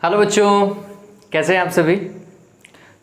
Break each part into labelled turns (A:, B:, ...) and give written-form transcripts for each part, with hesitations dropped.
A: Hello बच्चों, कैसे हैं आप सभी।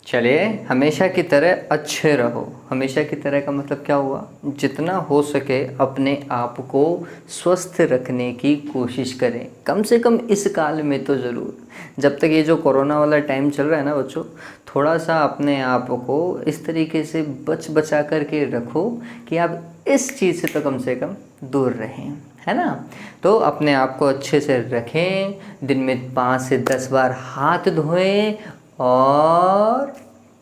A: चलिए, हमेशा की तरह अच्छे रहो। हमेशा की तरह का मतलब क्या हुआ, जितना हो सके अपने आप को स्वस्थ रखने की कोशिश करें, कम से कम इस काल में तो ज़रूर। जब तक ये जो कोरोना वाला टाइम चल रहा है ना बच्चों, थोड़ा सा अपने आप को इस तरीके से बचा कर के रखो कि आप इस चीज़ से तो कम से कम दूर रहें, है ना। तो अपने आप को अच्छे से रखें, दिन में 5 से 10 बार हाथ धोएं और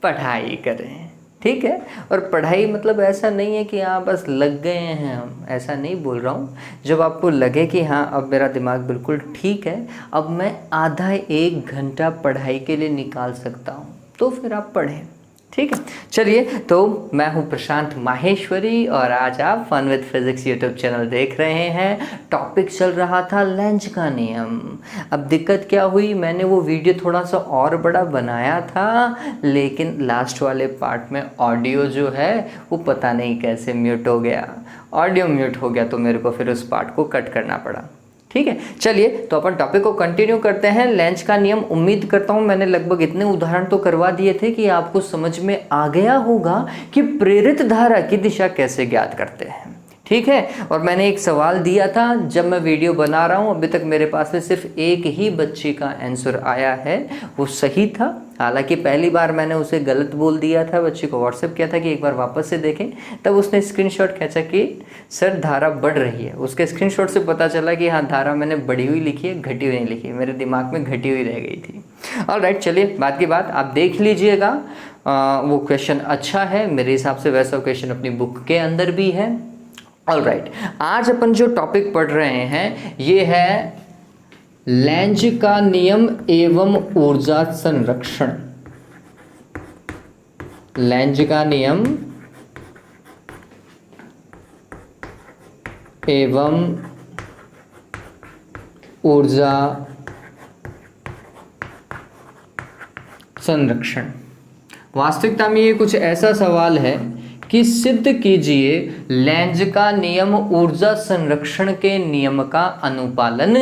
A: पढ़ाई करें, ठीक है। और पढ़ाई मतलब ऐसा नहीं है कि आप बस लग गए हैं, हम ऐसा नहीं बोल रहा हूँ। जब आपको लगे कि हाँ अब मेरा दिमाग बिल्कुल ठीक है, अब मैं आधा 1 घंटा पढ़ाई के लिए निकाल सकता हूँ, तो फिर आप पढ़ें, ठीक है। चलिए, तो मैं हूं प्रशांत माहेश्वरी और आज आप fun with physics YouTube channel देख रहे हैं। टॉपिक चल रहा था लेंज का नियम। अब दिक्कत क्या हुई, मैंने वो वीडियो थोड़ा सा और बड़ा बनाया था, लेकिन लास्ट वाले पार्ट में ऑडियो जो है वो पता नहीं कैसे म्यूट हो गया। ऑडियो म्यूट हो गया तो मेरे को फिर उस पार्ट को कट करना पड़ा, ठीक है। चलिए, तो अपन टॉपिक को कंटिन्यू करते हैं। लेंज का नियम, उम्मीद करता हूं मैंने लगभग इतने उदाहरण तो करवा दिए थे कि आपको समझ में आ गया होगा कि प्रेरित धारा की दिशा कैसे ज्ञात करते हैं, ठीक है। और मैंने एक सवाल दिया था, जब मैं वीडियो बना रहा हूं अभी तक मेरे पास में सिर्फ एक ही बच्चे का आंसर आया है, वो सही था। हालांकि पहली बार मैंने उसे गलत बोल दिया था, बच्चे को व्हाट्सएप किया था कि एक बार वापस से देखें, तब उसने स्क्रीनशॉट खींचा कि सर धारा बढ़ रही है। उसके स्क्रीनशॉट से पता चला कि हाँ, धारा मैंने बढ़ी हुई लिखी है, घटी हुई नहीं लिखी, मेरे दिमाग में घटी हुई रह गई थी। ऑलराइट, चलिए बात की बात, आप देख लीजिएगा। वो क्वेश्चन अच्छा है मेरे हिसाब से, वैसा क्वेश्चन अपनी बुक के अंदर भी है। ऑलराइट, आज अपन जो टॉपिक पढ़ रहे हैं ये है लेंज का नियम एवं ऊर्जा संरक्षण। लेंज का नियम एवं ऊर्जा संरक्षण। वास्तविकता में ये कुछ ऐसा सवाल है कि सिद्ध कीजिए लेंज का नियम ऊर्जा संरक्षण के नियम का अनुपालन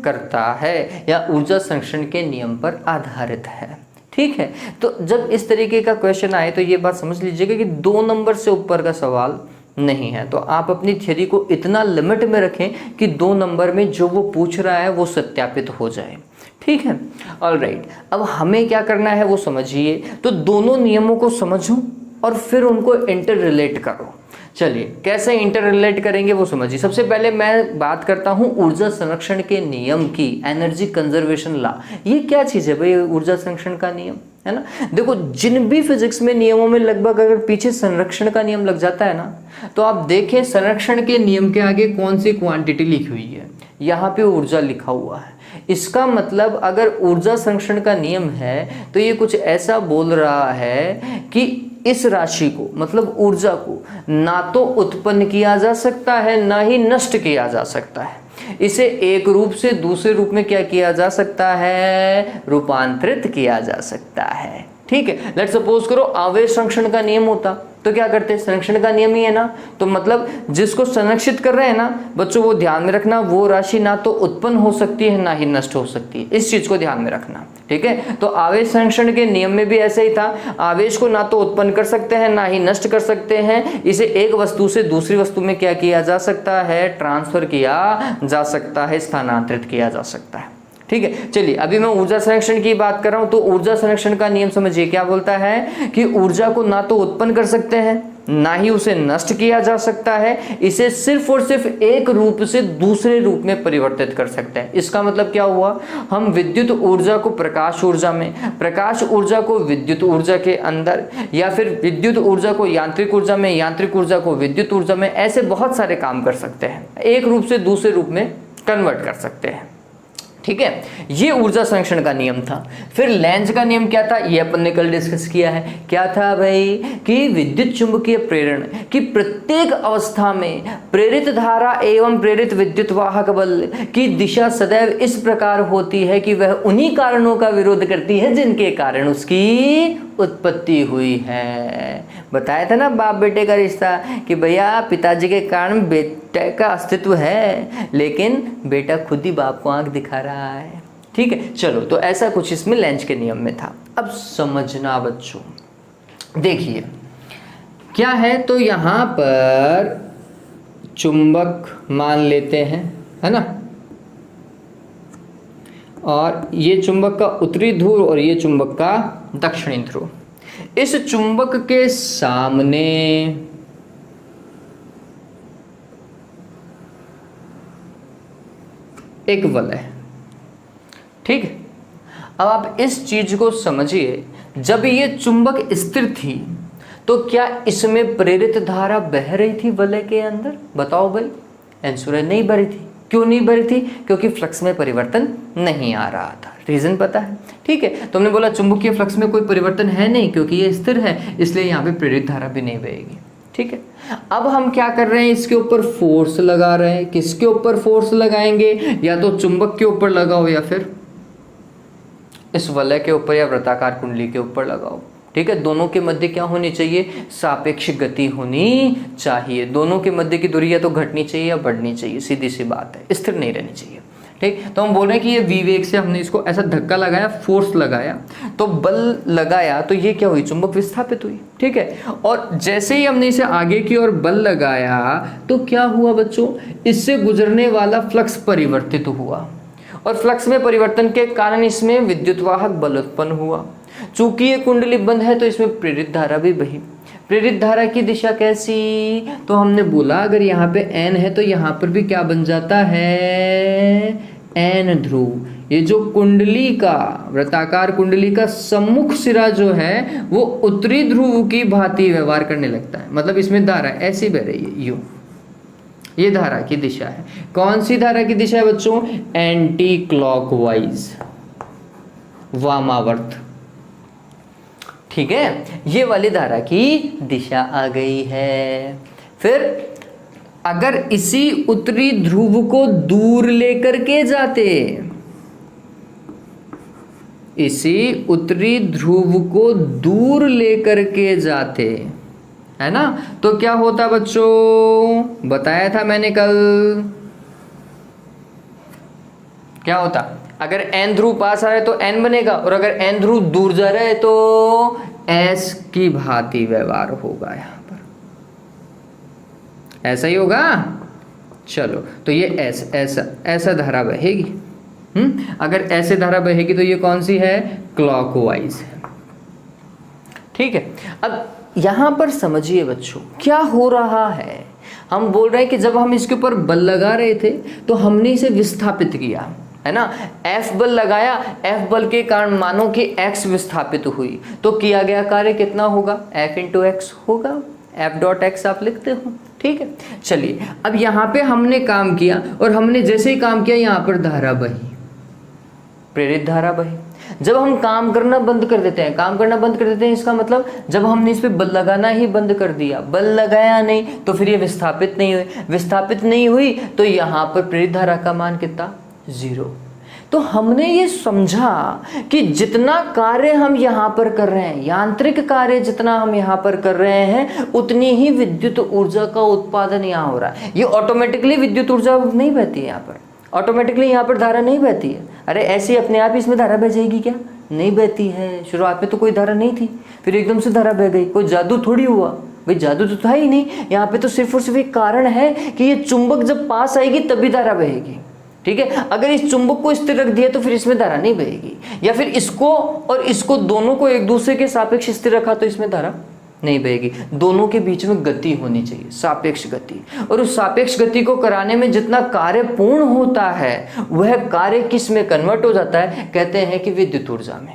A: करता है या ऊर्जा संरक्षण के नियम पर आधारित है, ठीक है। तो जब इस तरीके का क्वेश्चन आए तो ये बात समझ लीजिएगा कि 2 नंबर से ऊपर का सवाल नहीं है। तो आप अपनी थ्योरी को इतना लिमिट में रखें कि 2 नंबर में जो वो पूछ रहा है वो सत्यापित हो जाए, ठीक है। ऑलराइट, अब हमें क्या करना है वो समझिए। तो दोनों नियमों को समझो और फिर उनको इंटर रिलेट करो। चलिए, कैसे इंटर रिलेट करेंगे वो समझिए। सबसे पहले मैं बात करता हूँ ऊर्जा संरक्षण के नियम की, एनर्जी कंजर्वेशन लॉ। ये क्या चीज़ है भाई, ऊर्जा संरक्षण का नियम, है ना। देखो, जिन भी फिजिक्स में नियमों में लगभग अगर पीछे संरक्षण का नियम लग जाता है ना, तो आप देखें संरक्षण के नियम के आगे कौन सी क्वांटिटी लिखी हुई है, यहाँ पे ऊर्जा लिखा हुआ है। इसका मतलब अगर ऊर्जा संरक्षण का नियम है तो ये कुछ ऐसा बोल रहा है कि इस राशि को, मतलब ऊर्जा को, ना तो उत्पन्न किया जा सकता है ना ही नष्ट किया जा सकता है। इसे एक रूप से दूसरे रूप में क्या किया जा सकता है, रूपांतरित किया जा सकता है, ठीक है। लेट्स सपोज करो आवेश संरक्षण का नियम होता तो क्या करते, संरक्षण का नियम ही है ना, तो मतलब जिसको संरक्षित कर रहे हैं ना बच्चों, वो ध्यान में रखना, वो राशि ना तो उत्पन्न हो सकती है ना ही नष्ट हो सकती है, इस चीज को ध्यान में रखना, ठीक है। तो आवेश संरक्षण के नियम में भी ऐसे ही था, आवेश को ना तो उत्पन्न कर सकते हैं ना ही नष्ट कर सकते हैं, इसे एक वस्तु से दूसरी वस्तु में क्या किया जा सकता है, ट्रांसफर किया जा सकता है, स्थानांतरित किया जा सकता है, ठीक है। चलिए, अभी मैं ऊर्जा संरक्षण की बात कर रहा हूं, तो ऊर्जा संरक्षण का नियम समझिए क्या बोलता है कि ऊर्जा को ना तो उत्पन्न कर सकते हैं ना ही उसे नष्ट किया जा सकता है, इसे सिर्फ और सिर्फ एक रूप से दूसरे रूप में परिवर्तित कर सकते हैं। इसका मतलब क्या हुआ, हम विद्युत ऊर्जा को प्रकाश ऊर्जा में, प्रकाश ऊर्जा को विद्युत ऊर्जा के अंदर, या फिर विद्युत ऊर्जा को यांत्रिक ऊर्जा में, यांत्रिक ऊर्जा को विद्युत ऊर्जा में, ऐसे बहुत सारे काम कर सकते हैं, एक रूप से दूसरे रूप में कन्वर्ट कर सकते हैं, ठीक है। ये ऊर्जा संरक्षण का नियम था। फिर लेंज का नियम क्या था, ये अपन ने कल डिस्कस किया है। क्या था भाई कि विद्युत चुंबकीय प्रेरण की प्रत्येक अवस्था में प्रेरित धारा एवं प्रेरित विद्युत वाहक बल की दिशा सदैव इस प्रकार होती है कि वह उन्हीं कारणों का विरोध करती है जिनके कारण उसकी उत्पत्ति हुई है। बताया था ना बाप बेटे का रिश्ता कि भैया पिताजी के कारण बेटे का अस्तित्व है, लेकिन बेटा खुद ही बाप को आंख दिखा रहा है, ठीक है, चलो तो ऐसा कुछ इसमें लेंज के नियम में था। अब समझना बच्चों, देखिए क्या है, तो यहाँ पर चुंबक मान लेते हैं, है ना, और ये चुंबक का उत्तरी ध्रुव और ये चुंबक का दक्षिणी ध्रुव। इस चुंबक के सामने एक वलय, ठीक है। अब आप इस चीज को समझिए, जब ये चुंबक स्थिर थी तो क्या इसमें प्रेरित धारा बह रही थी वलय के अंदर? बताओ भाई, आंसर है नहीं बह रही थी। क्यों नहीं बह रही थी? क्योंकि फ्लक्स में परिवर्तन नहीं आ रहा था। रीजन पता है, ठीक है। तुमने बोला चुंबकीय फ्लक्स में कोई परिवर्तन है नहीं क्योंकि ये स्थिर है, इसलिए यहाँ पे प्रेरित धारा भी नहीं बहेगी, ठीक है। अब हम क्या कर रहे हैं, इसके ऊपर फोर्स लगा रहे हैं। किसके ऊपर फोर्स लगाएंगे? या तो चुंबक के ऊपर लगाओ या फिर इस वलय के ऊपर या वृत्ताकार कुंडली के ऊपर लगाओ, ठीक है। दोनों के मध्य क्या होनी चाहिए? सापेक्ष गति होनी चाहिए। दोनों के मध्य की दूरी या तो घटनी चाहिए या बढ़नी चाहिए, सीधी सी बात है, स्थिर नहीं रहनी चाहिए, ठीक। तो हम बोल रहे हैं कि ये विवेक से हमने इसको ऐसा धक्का लगाया, फोर्स लगाया, तो बल लगाया, तो ये क्या हुई? चुंबक विस्थापित हुई, ठीक है। और जैसे ही हमने इसे आगे की ओर बल लगाया तो क्या हुआ बच्चों? इससे गुजरने वाला फ्लक्स परिवर्तित हुआ, और फ्लक्स में परिवर्तन के कारण इसमें विद्युतवाहक बल उत्पन्न हुआ। चूंकि ये कुंडली बंद है तो इसमें प्रेरित धारा भी बही। प्रेरित धारा की दिशा कैसी? तो हमने बोला अगर यहाँ पे n है तो यहाँ पर भी क्या बन जाता है? n ध्रुव। ये जो कुंडली का, वृत्ताकार कुंडली का सम्मुख सिरा जो है वो उत्तरी ध्रुव की भांति व्यवहार करने लगता है। मतलब इसमें धारा ऐसी बह रही है, यूं, ये धारा की दिशा है। कौन सी धारा की दिशा है बच्चों? एंटी क्लॉकवाइज, वामावर्त, ठीक है। ये वाली धारा की दिशा आ गई है। फिर अगर इसी उत्तरी ध्रुव को दूर लेकर के जाते, इसी उत्तरी ध्रुव को दूर लेकर के जाते, है ना, तो क्या होता बच्चों? बताया था मैंने कल, क्या होता? अगर n ध्रुव पास आ रहा है तो n बनेगा, और अगर n ध्रुव दूर जा रहा है तो s की भांति व्यवहार होगा। यहां पर ऐसा ही होगा। चलो, तो ये ऐसा धारा बहेगी। अगर ऐसे धारा बहेगी तो ये कौन सी है? क्लॉकवाइज है, ठीक है। अब यहां पर समझिए बच्चों क्या हो रहा है। हम बोल रहे हैं कि जब हम इसके ऊपर बल लगा रहे थे तो हमने इसे विस्थापित किया, है ना। F बल लगाया, F बल के कारण मानो कि x विस्थापित हुई, तो किया गया कार्य कितना होगा? F इंटू एक्स होगा। F डॉट एक्स आप लिखते हो, ठीक है। चलिए, अब यहाँ पे हमने काम किया, और हमने जैसे ही काम किया यहाँ पर धारा बही, प्रेरित धारा बही। जब हम काम करना बंद कर देते हैं, इसका मतलब जब हमने इस पे बल लगाना ही बंद कर दिया, बल लगाया नहीं तो फिर ये विस्थापित नहीं हुई, तो यहाँ पर प्रेरित धारा का मान कितना? 0। तो हमने ये समझा कि जितना कार्य हम यहाँ पर कर रहे हैं, यांत्रिक कार्य जितना हम यहाँ पर कर रहे हैं, उतनी ही विद्युत ऊर्जा का उत्पादन यहाँ हो रहा है। ये ऑटोमेटिकली विद्युत ऊर्जा नहीं बहती है यहाँ पर, ऑटोमेटिकली यहाँ पर धारा नहीं बहती है। अरे ऐसे अपने आप ही इसमें धारा बह जाएगी क्या? नहीं बहती है। शुरुआत में तो कोई धारा नहीं थी, फिर एकदम से धारा बह गई। कोई जादू थोड़ी हुआ भाई, जादू तो था ही नहीं। यहाँ पे तो सिर्फ और सिर्फ एक कारण है कि ये चुंबक जब पास आएगी तभी धारा बहेगी, ठीक है। अगर इस चुंबक को स्थिर रख दिया तो फिर इसमें धारा नहीं बहेगी, या फिर इसको और इसको दोनों को एक दूसरे के सापेक्ष स्थिर रखा तो इसमें धारा नहीं बहेगी। दोनों के बीच में गति होनी चाहिए, सापेक्ष गति। और उस सापेक्ष गति को कराने में जितना कार्य पूर्ण होता है वह कार्य किस में कन्वर्ट हो जाता है? कहते हैं कि विद्युत ऊर्जा में,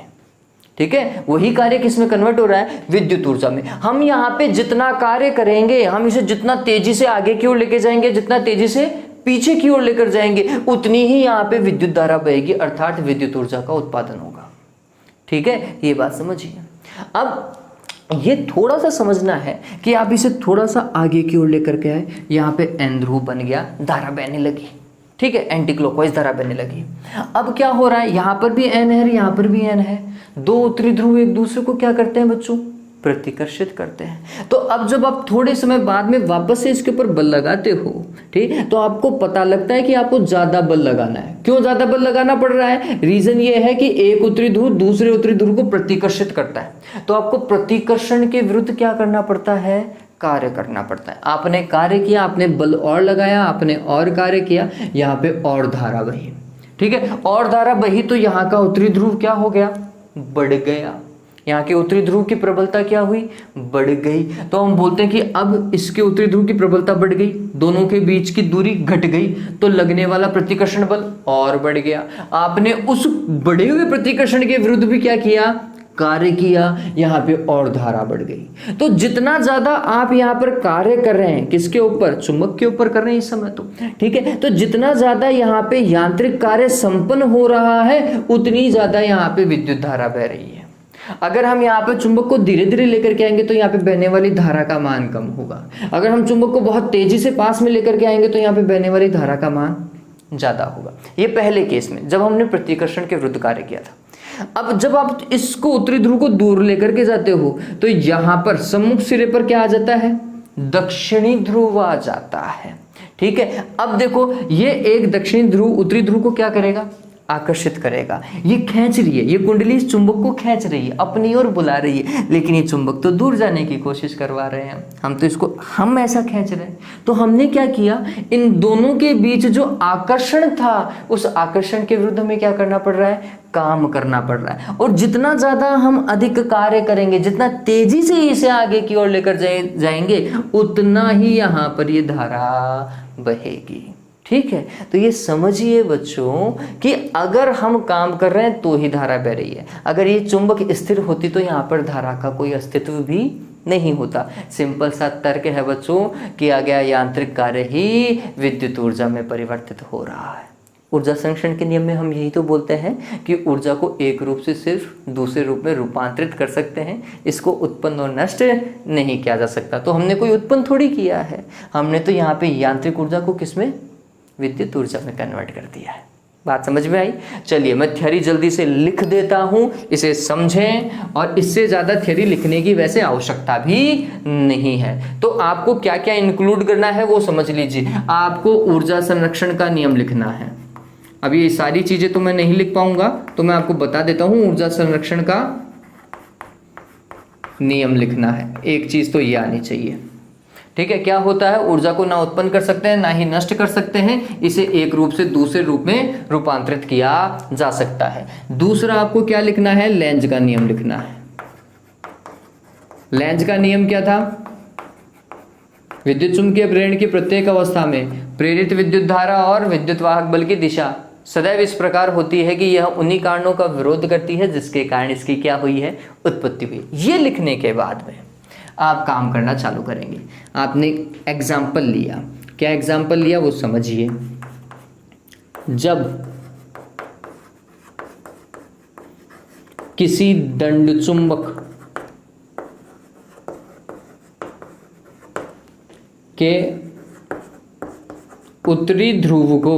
A: ठीक है। वही कार्य किस में कन्वर्ट हो रहा है? विद्युत ऊर्जा में। हम यहाँ पे जितना कार्य करेंगे, हम इसे जितना तेजी से आगे की ओर लेके जाएंगे, जितना तेजी से पीछे की ओर लेकर जाएंगे, उतनी ही यहाँ पे विद्युत धारा बहेगी, अर्थात विद्युत ऊर्जा का उत्पादन होगा, ठीक है। ये बात समझिए। अब ये थोड़ा सा समझना है कि आप इसे थोड़ा सा आगे की ओर लेकर के आए, यहाँ पे n ध्रुव बन गया, धारा बहने लगी, ठीक है, एंटी क्लॉकवाइज धारा बहने लगी। अब क्या हो रहा है? यहाँ पर भी n है, यहाँ पर भी n है। दो उत्तरी ध्रुव एक दूसरे को क्या करते हैं बच्चों? प्रतिकर्षित करते हैं। तो अब जब आप थोड़े समय बाद में वापस से इसके ऊपर बल लगाते हो, ठीक है, तो आपको पता लगता है कि आपको ज्यादा बल लगाना है। क्यों ज्यादा बल लगाना पड़ रहा है? रीजन ये है कि एक उत्तरी ध्रुव दूसरे उत्तरी ध्रुव को प्रतिकर्षित करता है। तो आपको प्रतिकर्षण के विरुद्ध क्या करना पड़ता है? कार्य करना पड़ता है। आपने कार्य किया, आपने बल और लगाया, आपने और कार्य किया, यहाँ पे और धारा बही, ठीक है, और धारा बही तो यहाँ का उत्तरी ध्रुव क्या हो गया? बढ़ गया। यहाँ के उत्तरी ध्रुव की प्रबलता क्या हुई? बढ़ गई। तो हम बोलते हैं कि अब इसके उत्तरी ध्रुव की प्रबलता बढ़ गई, दोनों के बीच की दूरी घट गई, तो लगने वाला प्रतिकर्षण बल और बढ़ गया। आपने उस बढ़े हुए प्रतिकर्षण के विरुद्ध भी क्या किया? कार्य किया, यहाँ पे और धारा बढ़ गई। तो जितना ज्यादा आप यहाँ पर कार्य कर रहे हैं, किसके ऊपर? चुंबक के ऊपर कर रहे हैं इस समय तो, ठीक है, तो जितना ज्यादा यहाँ पे यांत्रिक कार्य संपन्न हो रहा है, उतनी ज्यादा यहाँ पे विद्युत धारा बह रही है। अगर हम यहाँ पे चुंबक को धीरे धीरे लेकर के आएंगे तो यहाँ पे बहने वाली धारा का मान कम होगा। अगर हम चुंबक को बहुत तेजी से पास में लेकर के आएंगे तो यहाँ पे बहने वाली धारा का मान ज्यादा होगा। ये पहले केस में जब हमने प्रतिकर्षण के विरुद्ध कार्य किया था। अब जब आप इसको उत्तरी ध्रुव को दूर लेकर के जाते हो तो यहां पर सम्मुख सिरे पर क्या आ जाता है? दक्षिणी ध्रुव आ जाता है, ठीक है। अब देखो, ये एक दक्षिणी ध्रुव उत्तरी ध्रुव को क्या करेगा? आकर्षित करेगा। ये खींच रही है, ये कुंडली इस चुंबक को खींच रही है, अपनी ओर बुला रही है, लेकिन ये चुंबक तो दूर जाने की कोशिश करवा रहे हैं। हम ऐसा खींच रहे हैं। तो हमने क्या किया? इन दोनों के बीच जो आकर्षण था, उस आकर्षण के विरुद्ध हमें क्या करना पड़ रहा है? काम करना पड़ रहा है। और जितना ज्यादा हम अधिक कार्य करेंगे, जितना तेजी से इसे आगे की ओर लेकर जाएंगे, उतना ही यहाँ पर ये धारा बहेगी, ठीक है। तो ये समझिए बच्चों कि अगर हम काम कर रहे हैं तो ही धारा बह रही है। अगर ये चुंबक स्थिर होती तो यहाँ पर धारा का कोई अस्तित्व भी नहीं होता। सिंपल सा तर्क है बच्चों, किया गया यांत्रिक कार्य ही विद्युत ऊर्जा में परिवर्तित हो रहा है। ऊर्जा संरक्षण के नियम में हम यही तो बोलते हैं कि ऊर्जा को एक रूप से सिर्फ दूसरे रूप में रूपांतरित कर सकते हैं, इसको उत्पन्न और नष्ट नहीं किया जा सकता। तो हमने कोई उत्पन्न थोड़ी किया है, हमने तो यहाँ पे यांत्रिक ऊर्जा को किसमें? विद्युत ऊर्जा में कन्वर्ट कर दिया है। बात समझ में आई? चलिए मैं थ्योरी जल्दी से लिख देता हूं, इसे समझें। और इससे ज़्यादा थ्योरी लिखने की वैसे आवश्यकता भी नहीं है। तो आपको क्या क्या इंक्लूड करना है वो समझ लीजिए। आपको ऊर्जा संरक्षण का नियम लिखना है। अब ये सारी चीज़ें तो मैं नहीं लिख पाऊंगा, तो मैं आपको बता देता हूं। ऊर्जा संरक्षण का नियम लिखना है। एक चीज़ तो ये आनी चाहिए, ठीक है। क्या होता है? ऊर्जा को ना उत्पन्न कर सकते हैं ना ही नष्ट कर सकते हैं, इसे एक रूप से दूसरे रूप में रूपांतरित किया जा सकता है। दूसरा आपको क्या लिखना है? लेंज का नियम लिखना है। लेंज का नियम क्या था? विद्युत चुम्बकीय प्रेरण की प्रत्येक अवस्था में प्रेरित विद्युत धारा और विद्युत वाहक बल की दिशा सदैव इस प्रकार होती है कि यह उन्हीं कारणों का विरोध करती है जिसके कारण इसकी क्या हुई है? उत्पत्ति हुई। ये लिखने के बाद में आप काम करना चालू करेंगे। आपने एग्जाम्पल लिया, क्या एग्जाम्पल लिया वो समझिए। जब किसी दंड चुंबक के उत्तरी ध्रुव को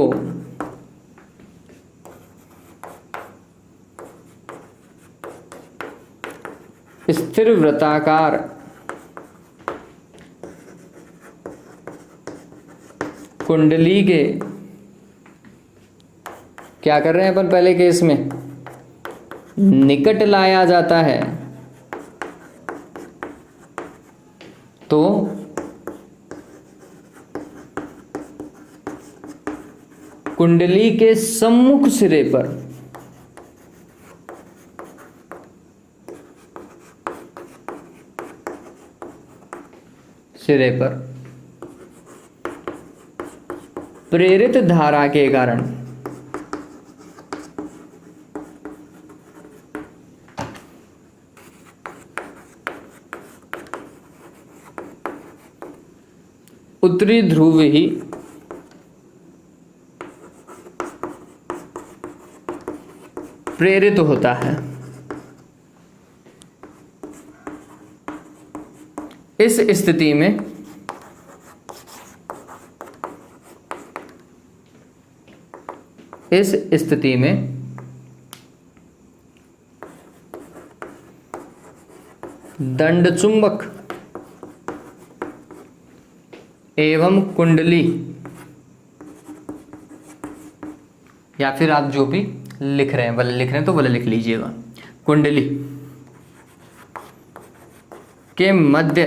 A: स्थिर वृत्ताकार कुंडली के क्या कर रहे हैं अपन? पहले केस में निकट लाया जाता है तो कुंडली के सम्मुख सिरे पर प्रेरित धारा के कारण उत्तरी ध्रुव ही प्रेरित होता है। इस स्थिति में दंड चुंबक एवं कुंडली, या फिर आप जो भी लिख रहे हैं तो भले लिख लीजिएगा, कुंडली के मध्य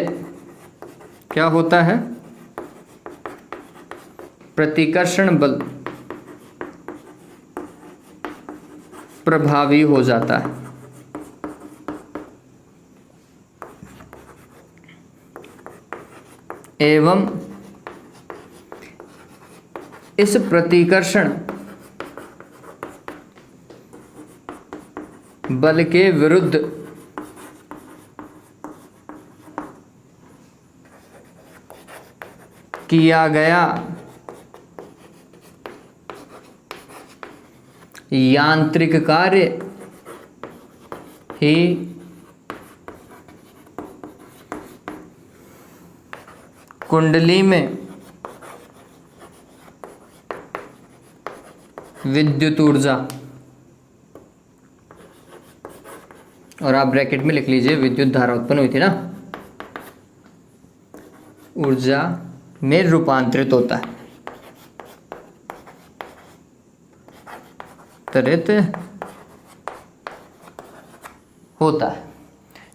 A: क्या होता है, प्रतिकर्षण बल प्रभावी हो जाता है। एवं इस प्रतिकर्षण बल के विरुद्ध किया गया यांत्रिक कार्य ही कुंडली में विद्युत ऊर्जा, और आप ब्रैकेट में लिख लीजिए विद्युत धारा उत्पन्न हुई थी ना, ऊर्जा में रूपांतरित होता है, त्वरित होता है।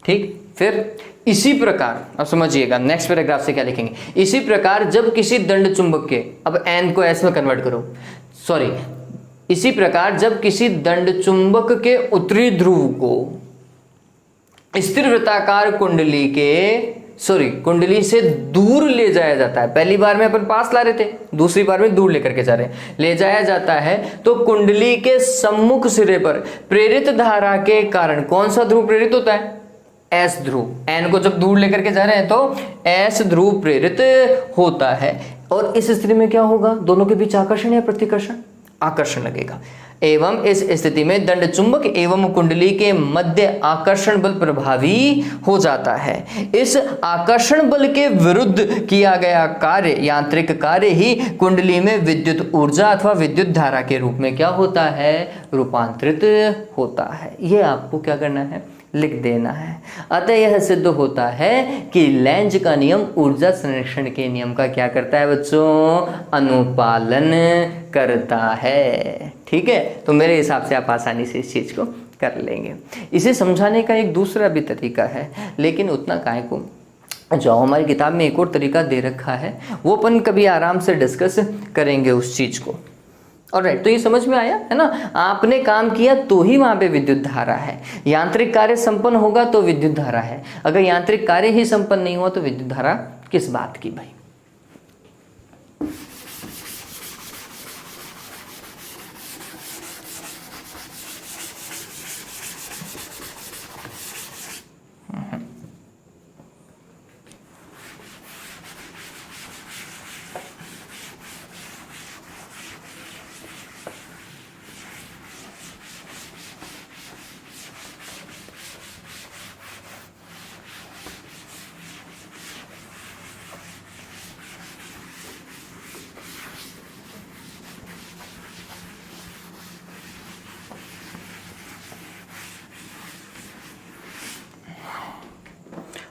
A: ठीक, फिर इसी प्रकार अब समझिएगा नेक्स्ट पैराग्राफ से क्या लिखेंगे। इसी प्रकार जब किसी दंड चुंबक के, अब एन को एस में कन्वर्ट करो, सॉरी, इसी प्रकार जब किसी दंड चुंबक के उत्तरी ध्रुव को स्थिर वृत्ताकार कुंडली से दूर ले जाया जाता है, पहली बार में अपन पास ला रहे थे, दूसरी बार में दूर लेकर के जा रहे हैं, ले जाया जाता है, तो कुंडली के सम्मुख सिरे पर प्रेरित धारा के कारण कौन सा ध्रुव प्रेरित होता है, एस ध्रुव। एन को जब दूर लेकर के जा रहे हैं तो एस ध्रुव प्रेरित होता है, और इस स्थिति में क्या होगा, दोनों के बीच आकर्षण या प्रतिकर्षण, आकर्षण लगेगा। एवं इस स्थिति में दंड चुंबक एवं कुंडली के मध्य आकर्षण बल प्रभावी हो जाता है। इस आकर्षण बल के विरुद्ध किया गया कार्य, यांत्रिक कार्य ही कुंडली में विद्युत ऊर्जा अथवा विद्युत धारा के रूप में क्या होता है, रूपांतरित होता है। यह आपको क्या करना है, लिख देना है। अतः यह सिद्ध होता है कि लेंज का नियम ऊर्जा संरक्षण के नियम का क्या करता है बच्चों, अनुपालन करता है। ठीक है, तो मेरे हिसाब से आप आसानी से इस चीज को कर लेंगे। इसे समझाने का एक दूसरा भी तरीका है, लेकिन उतना काहे को, जो हमारी किताब में एक और तरीका दे रखा है वो अपन कभी आराम से डिस्कस करेंगे उस चीज को। ऑलराइट, तो ये समझ में आया है ना, आपने काम किया तो ही वहां पे विद्युत धारा है, यांत्रिक कार्य संपन्न होगा तो विद्युत धारा है, अगर यांत्रिक कार्य ही संपन्न नहीं हुआ तो विद्युत धारा किस बात की भाई।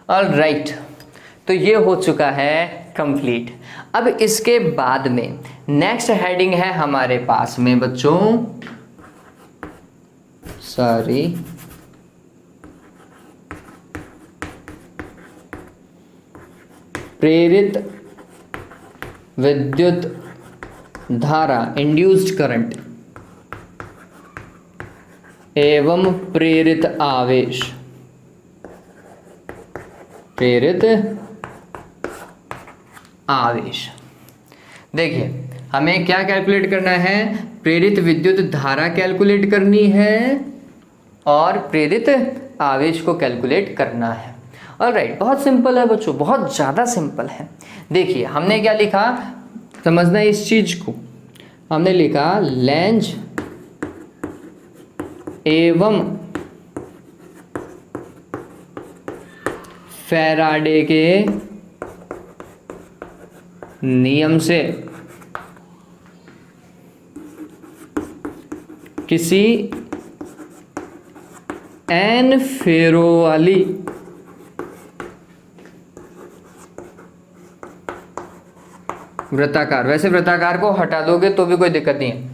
A: ऑलराइट, तो ये हो चुका है कंप्लीट। अब इसके बाद में नेक्स्ट हेडिंग है हमारे पास में बच्चों, सॉरी, प्रेरित विद्युत धारा, इंड्यूस्ड करंट एवं प्रेरित आवेश, प्रेरित आवेश। देखिए हमें क्या कैलकुलेट करना है, प्रेरित विद्युत धारा कैलकुलेट करनी है और प्रेरित आवेश को कैलकुलेट करना है। ऑलराइट, बहुत सिंपल है बच्चों, बहुत ज़्यादा सिंपल है। देखिए हमने क्या लिखा, समझना इस चीज को, हमने लिखा लेंज एवं फैराडे के नियम से किसी एन फेरो वाली वृत्ताकार, वैसे वृत्ताकार को हटा दोगे तो भी कोई दिक्कत नहीं है।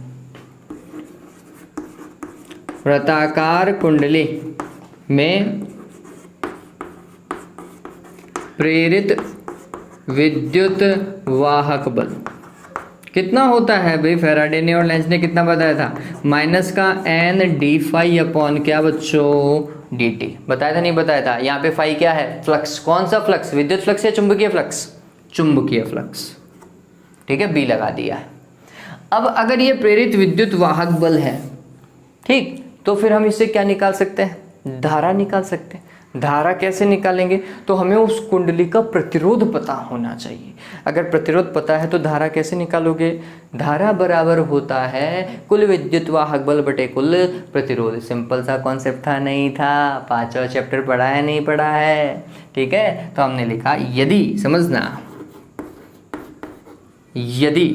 A: वृत्ताकार कुंडली में प्रेरित विद्युत वाहक बल कितना होता है भाई? फैराडे ने और लेंज ने कितना बताया था? माइनस का n डी फाई अपॉन क्या बच्चों? D T. बताया था नहीं बताया था? यहाँ पे फाई क्या है? फ्लक्स। कौन सा फ्लक्स? विद्युत फ्लक्स या चुंबकीय फ्लक्स? चुंबकीय फ्लक्स। ठीक है, बी लगा दिया है। अब अगर ये प्रेरित विद्युत वाहक बल है, ठीक, तो फिर हम इससे क्या निकाल सकते हैं? धारा निकाल सकते हैं। धारा कैसे निकालेंगे? तो हमें उस कुंडली का प्रतिरोध पता होना चाहिए। अगर प्रतिरोध पता है तो धारा कैसे निकालोगे? धारा बराबर होता है कुल विद्युत वाहक बल बटे कुल प्रतिरोध। सिंपल सा कॉन्सेप्ट था, नहीं था? 5वां चैप्टर पढ़ा है, नहीं पढ़ा है? ठीक है, तो हमने लिखा यदि, समझना, यदि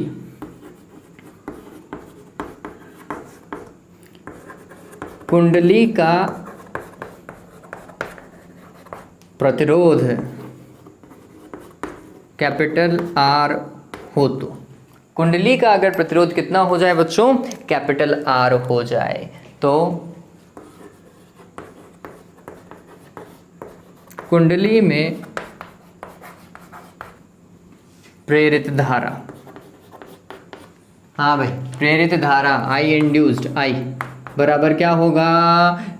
A: कुंडली का प्रतिरोध कैपिटल आर हो तो, कुंडली का अगर प्रतिरोध कितना हो जाए बच्चों? कैपिटल आर हो जाए, तो कुंडली में प्रेरित धारा, हाँ भाई, प्रेरित धारा आई इंड्यूस्ड, आई बराबर क्या होगा?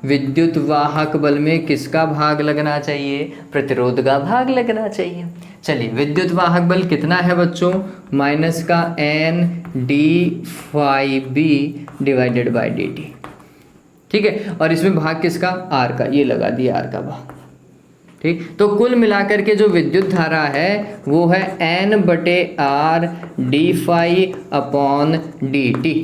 A: विद्युत वाहक बल में किसका भाग लगना चाहिए? प्रतिरोध का भाग लगना चाहिए। चलिए, विद्युत वाहक बल कितना है बच्चों? माइनस का n d phi b divided by d t. ठीक है, और इसमें भाग किसका? आर का, ये लगा दिया आर का भाग। ठीक, तो कुल मिलाकर के जो विद्युत धारा है वो है n बटे r d phi upon d t.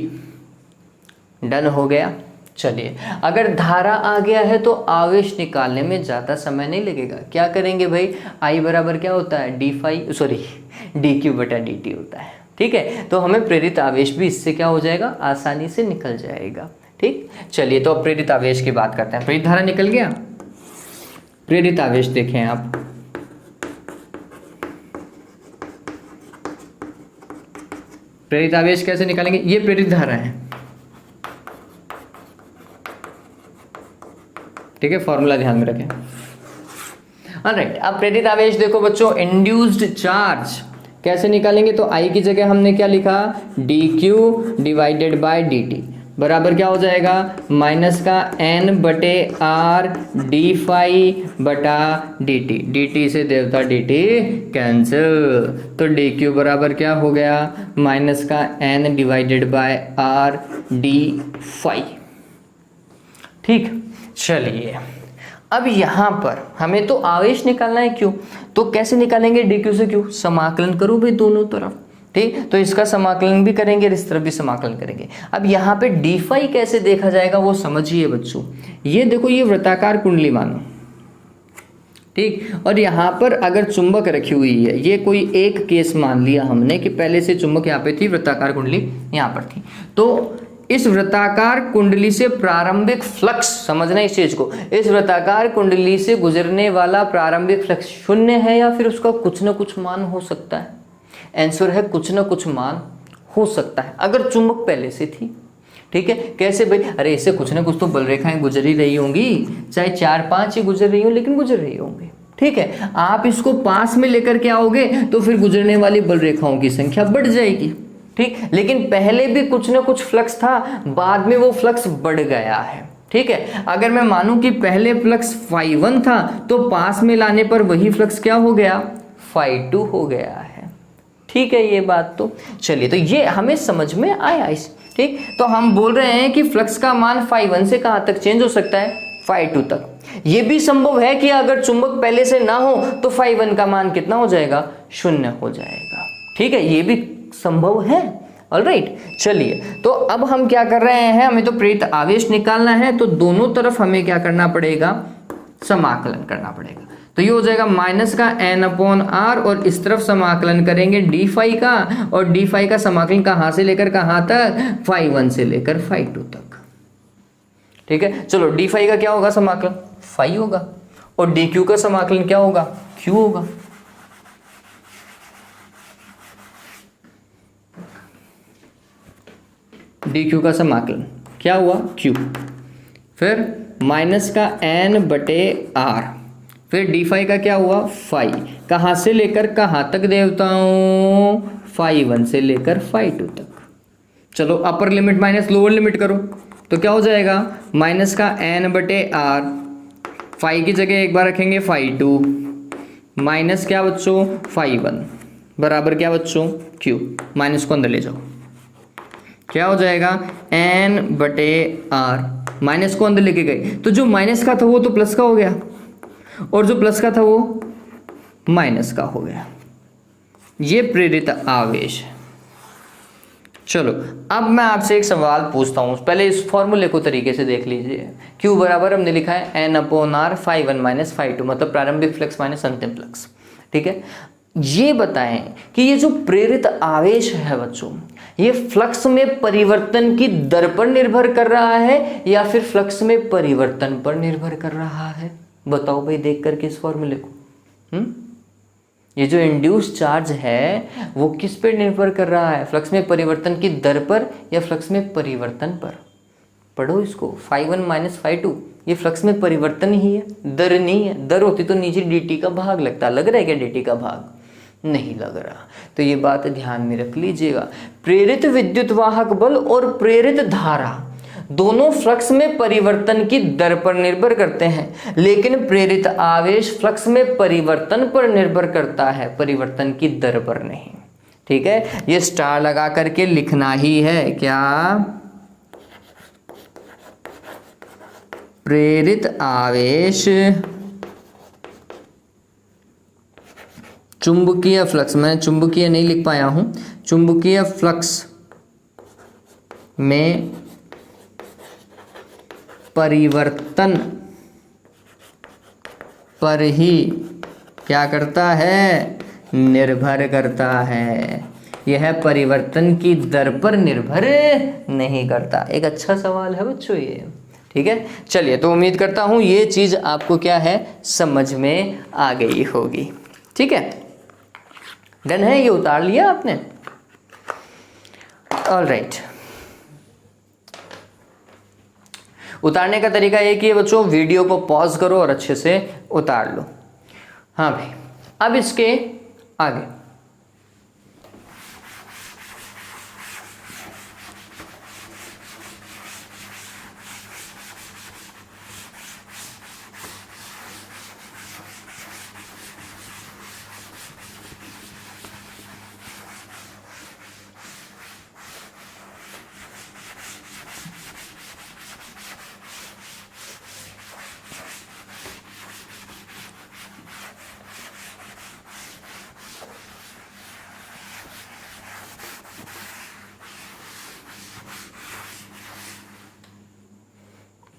A: Done हो गया। चलिए, अगर धारा आ गया है तो आवेश निकालने में ज़्यादा समय नहीं लगेगा। क्या करेंगे भाई? आई बराबर क्या होता है? डी क्यू बटा डी टी होता है। ठीक है, तो हमें प्रेरित आवेश भी इससे क्या हो जाएगा? आसानी से निकल जाएगा। ठीक, चलिए, तो अब प्रेरित आवेश की बात करते हैं। प्रेरित धारा निकल गया, प्रेरित आवेश देखें आप। प्रेरित आवेश कैसे निकालेंगे? ये प्रेरित धारा है, ठीक है, फॉर्मूला ध्यान में रखें। ऑलराइट, अब प्रेरित आवेश देखो बच्चों, इंड्यूस्ड चार्ज कैसे निकालेंगे? तो आई की जगह हमने क्या लिखा? D q divided by d t बराबर क्या हो जाएगा? माइनस का n बटे आर डी फाई बटा डी टी। डी टी से देवता डी टी कैंसिल, तो डी क्यू बराबर क्या हो गया? माइनस का n divided by r d phi. ठीक, चलिए, अब यहाँ पर हमें तो आवेश निकालना है, क्यों? तो कैसे निकालेंगे? डी क्यू से क्यू समाकलन करो भाई दोनों तरफ। ठीक, तो इसका समाकलन भी करेंगे और इस तरफ भी समाकलन करेंगे। अब यहाँ पे डी फाई कैसे देखा जाएगा वो समझिए बच्चों। ये देखो, ये वृत्ताकार कुंडली मानो, ठीक, और यहाँ पर अगर चुंबक रखी हुई है, ये कोई एक केस मान लिया हमने कि पहले से चुंबक यहाँ पे थी, वृत्ताकार कुंडली यहाँ पर थी, तो इस वृत्ताकार कुंडली से प्रारंभिक फ्लक्स, समझना इस चीज को, इस वृत्ताकार कुंडली से गुजरने वाला प्रारंभिक फ्लक्स शून्य है या फिर उसका कुछ न कुछ मान हो सकता है? आंसर है कुछ न कुछ मान हो सकता है, अगर चुंबक पहले से थी। ठीक है, कैसे भाई? अरे इससे कुछ ना कुछ तो बल रेखाएं गुजर ही रही होंगी, चाहे 4-5 ही गुजर रही हो, लेकिन गुजर रही होंगी। ठीक है, आप इसको पास में लेकर के आओगे तो फिर गुजरने वाली बल रेखाओं की संख्या बढ़ जाएगी। ठीक, लेकिन पहले भी कुछ ना कुछ फ्लक्स था, बाद में वो फ्लक्स बढ़ गया है। ठीक है, अगर मैं मानूं कि पहले फ्लक्स φ1 था तो पास में लाने पर वही फ्लक्स क्या हो गया? φ2 हो गया है। ठीक है, ये बात तो चलिए, तो ये हमें समझ में आया इस। ठीक, तो हम बोल रहे हैं कि फ्लक्स का मान φ1 से कहाँ तक चेंज हो सकता है? φ2 तक। ये भी संभव है कि अगर चुंबक पहले से ना हो तो φ1 का मान कितना हो जाएगा? 0 हो जाएगा। ठीक है, ये भी संभव है। ऑलराइट, चलिए, तो अब हम क्या कर रहे हैं? हमें तो प्रेरित आवेश निकालना है, तो दोनों तरफ हमें क्या करना पड़ेगा? समाकलन करना पड़ेगा। तो ये हो जाएगा माइनस का n अपॉन आर, और इस तरफ समाकलन करेंगे डी फाई का, और डी फाई का समाकलन कहाँ से लेकर कहाँ तक? φ1 से लेकर φ2 तक। ठीक है, चलो, डी फाई का क्या होगा समाकलन? फाई होगा, और डी क्यू का समाकलन क्या होगा? क्यू होगा। डी क्यू का समाकलन क्या हुआ क्यू, फिर माइनस का एन बटे आर, फिर डी फाई का क्या हुआ फाई, कहाँ से लेकर कहाँ तक देवताओं, फाई 1 से लेकर फाई 2 तक। चलो upper limit minus lower limit करो तो क्या हो जाएगा, माइनस का एन बटे आर, फाई की जगह एक बार रखेंगे फाई 2, माइनस क्या बच्चों फाई 1 बराबर क्या बच्चों क्यू, माइनस को अंदर ले जाओ, क्या हो जाएगा एन बटे आर, माइनस को अंदर लेके गए तो जो माइनस का था वो तो प्लस का हो गया और जो प्लस का था वो माइनस का हो गया। ये प्रेरित आवेश है। चलो अब मैं आपसे एक सवाल पूछता हूँ, पहले इस फॉर्मूले को तरीके से देख लीजिए। Q बराबर हमने लिखा है n upon r phi 1 minus phi 2, मतलब प्रारंभिक फ्लक्स माइनस अंतिम फ्लक्स। ठीक है, ये बताएं कि ये जो प्रेरित आवेश है बच्चों, ये फ्लक्स में परिवर्तन की दर पर निर्भर कर रहा है या फिर फ्लक्स में परिवर्तन पर निर्भर कर रहा है? बताओ भाई देख करके इस फॉर्मूले को। ये जो इंड्यूस चार्ज है वो किस पे निर्भर कर रहा है, फ्लक्स में परिवर्तन की दर पर या फ्लक्स में परिवर्तन पर? पढ़ो इसको, फाई 1 माइनस फाई 2 ये फ्लक्स में परिवर्तन ही है, दर नहीं है। दर होती तो नीचे dt का भाग लगता, लग रहा है क्या dt का भाग? नहीं लग रहा। तो ये बात ध्यान में रख लीजिएगा, प्रेरित विद्युत वाहक बल और प्रेरित धारा दोनों फ्लक्स में परिवर्तन की दर पर निर्भर करते हैं, लेकिन प्रेरित आवेश फ्लक्स में परिवर्तन पर निर्भर करता है, परिवर्तन की दर पर नहीं। ठीक है, ये स्टार लगा करके लिखना ही है क्या, प्रेरित आवेश चुंबकीय फ्लक्स, मैं चुंबकीय नहीं लिख पाया हूं, चुंबकीय फ्लक्स में परिवर्तन पर ही क्या करता है, निर्भर करता है। यह परिवर्तन की दर पर निर्भर नहीं करता। एक अच्छा सवाल है बच्चों ये। ठीक है, चलिए तो उम्मीद करता हूं ये चीज आपको क्या है समझ में आ गई होगी। ठीक है, डन है, ये उतार लिया आपने। ऑल राइट, उतारने का तरीका ये कि बच्चों वीडियो को पॉज करो और अच्छे से उतार लो। हाँ भाई, अब इसके आगे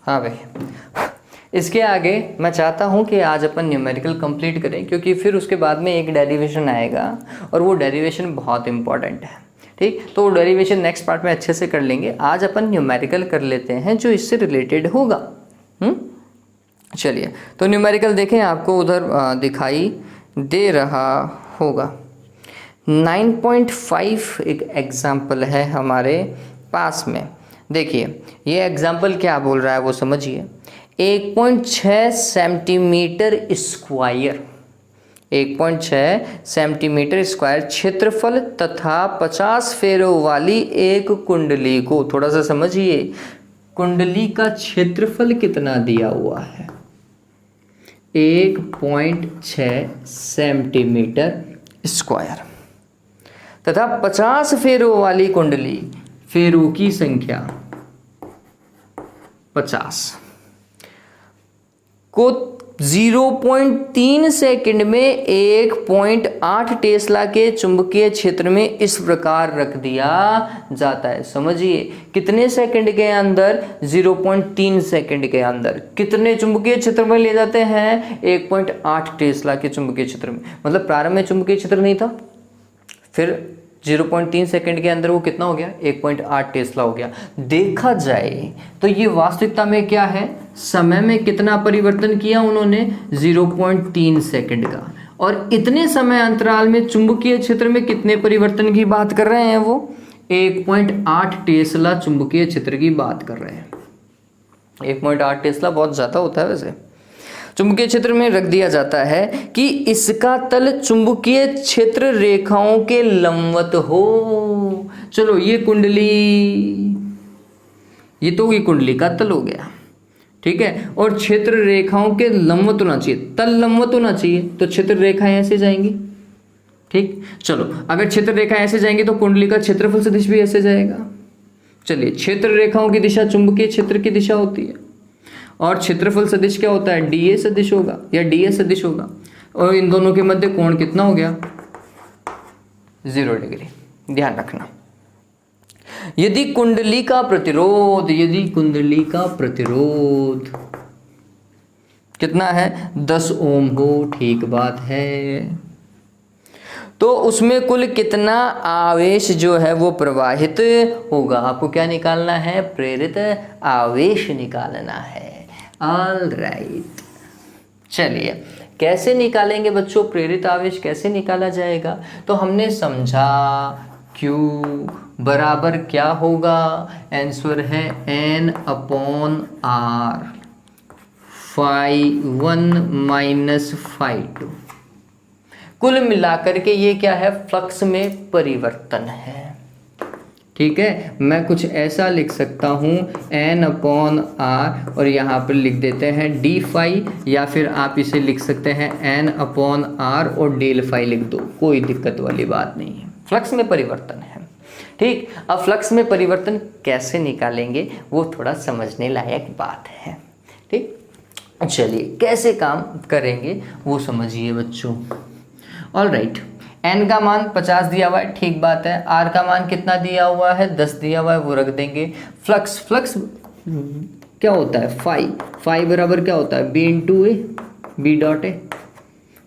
A: हाँ भाई, इसके आगे मैं चाहता हूँ कि आज अपन न्यूमेरिकल कंप्लीट करें, क्योंकि फिर उसके बाद में एक डेरिवेशन आएगा और वो डेरिवेशन बहुत इंपॉर्टेंट है। ठीक, तो वो डेरिवेशन नेक्स्ट पार्ट में अच्छे से कर लेंगे। आज अपन न्यूमेरिकल कर लेते हैं जो इससे रिलेटेड होगा। चलिए तो न्यूमेरिकल देखें, आपको उधर दिखाई दे रहा होगा। 9.5 एक एग्जाम्पल है हमारे पास में। देखिए ये एग्जाम्पल क्या बोल रहा है वो समझिए। 1.6 सेंटीमीटर स्क्वायर, 1.6 सेंटीमीटर स्क्वायर क्षेत्रफल तथा 50 फेरों वाली एक कुंडली को, थोड़ा सा समझिए, कुंडली का क्षेत्रफल कितना दिया हुआ है, 1.6 सेंटीमीटर स्क्वायर तथा 50 फेरों वाली कुंडली, फेरों की संख्या 50 को 0.3 सेकंड में 1.8 टेस्ला के चुंबकीय क्षेत्र में इस प्रकार रख दिया जाता है। समझिए कितने सेकंड के अंदर, 0.3 सेकंड के अंदर कितने चुंबकीय क्षेत्र में ले जाते हैं, 1.8 टेस्ला के चुंबकीय क्षेत्र में। मतलब प्रारंभ में चुंबकीय क्षेत्र नहीं था, फिर 0.3 सेकंड के अंदर वो कितना हो गया, 1.8 टेस्ला हो गया। देखा जाए तो ये वास्तविकता में क्या है, समय में कितना परिवर्तन किया उन्होंने, 0.3 सेकंड का। और इतने समय अंतराल में चुंबकीय क्षेत्र में कितने परिवर्तन की बात कर रहे हैं वो, 1.8 टेस्ला चुंबकीय क्षेत्र की बात कर रहे हैं। 1.8 टेस्ला बहुत ज़्यादा होता है वैसे। चुंबकीय क्षेत्र में रख दिया जाता है कि इसका तल चुंबकीय क्षेत्र रेखाओं के लंबवत हो। चलो ये कुंडली, ये तो ये कुंडली का तल हो गया, ठीक है, और क्षेत्र रेखाओं के लंबवत होना चाहिए, तल लंबवत होना चाहिए, तो क्षेत्र रेखाएं ऐसे जाएंगी, ठीक। चलो अगर क्षेत्र रेखाएं ऐसे जाएंगी तो कुंडली का क्षेत्रफल सदिश भी ऐसे जाएगा। चलिए, क्षेत्र रेखाओं की दिशा चुंबकीय क्षेत्र की दिशा होती है, और क्षेत्रफल सदिश क्या होता है, डीए सदिश होगा या डीएस सदिश होगा, और इन दोनों के मध्य कोण कितना हो गया, 0 डिग्री। ध्यान रखना, यदि कुंडली का प्रतिरोध, यदि कुंडली का प्रतिरोध कितना है, 10 ओम हो, ठीक बात है, तो उसमें कुल कितना आवेश जो है वो प्रवाहित होगा। आपको क्या निकालना है, प्रेरित आवेश निकालना है। ऑल राइट, चलिए कैसे निकालेंगे बच्चों, प्रेरित आवेश कैसे निकाला जाएगा, तो हमने समझा Q बराबर क्या होगा, आंसर है N/R, phi1 माइनस phi2। कुल मिलाकर के ये क्या है, फ्लक्स में परिवर्तन है, ठीक है। मैं कुछ ऐसा लिख सकता हूँ N/R और यहाँ पर लिख देते हैं d फाई, या फिर आप इसे लिख सकते हैं N/R और डेल फाई लिख दो, कोई दिक्कत वाली बात नहीं है, फ्लक्स में परिवर्तन है, ठीक। अब फ्लक्स में परिवर्तन कैसे निकालेंगे वो थोड़ा समझने लायक बात है, ठीक। चलिए कैसे काम करेंगे वो समझिए बच्चों। ऑल राइट, n का मान 50 दिया हुआ है, ठीक बात है। r का मान कितना दिया हुआ है, 10 दिया हुआ है, वो रख देंगे। फ्लक्स, फ्लक्स क्या होता है, फाई बराबर क्या होता है, b into a, b dot a.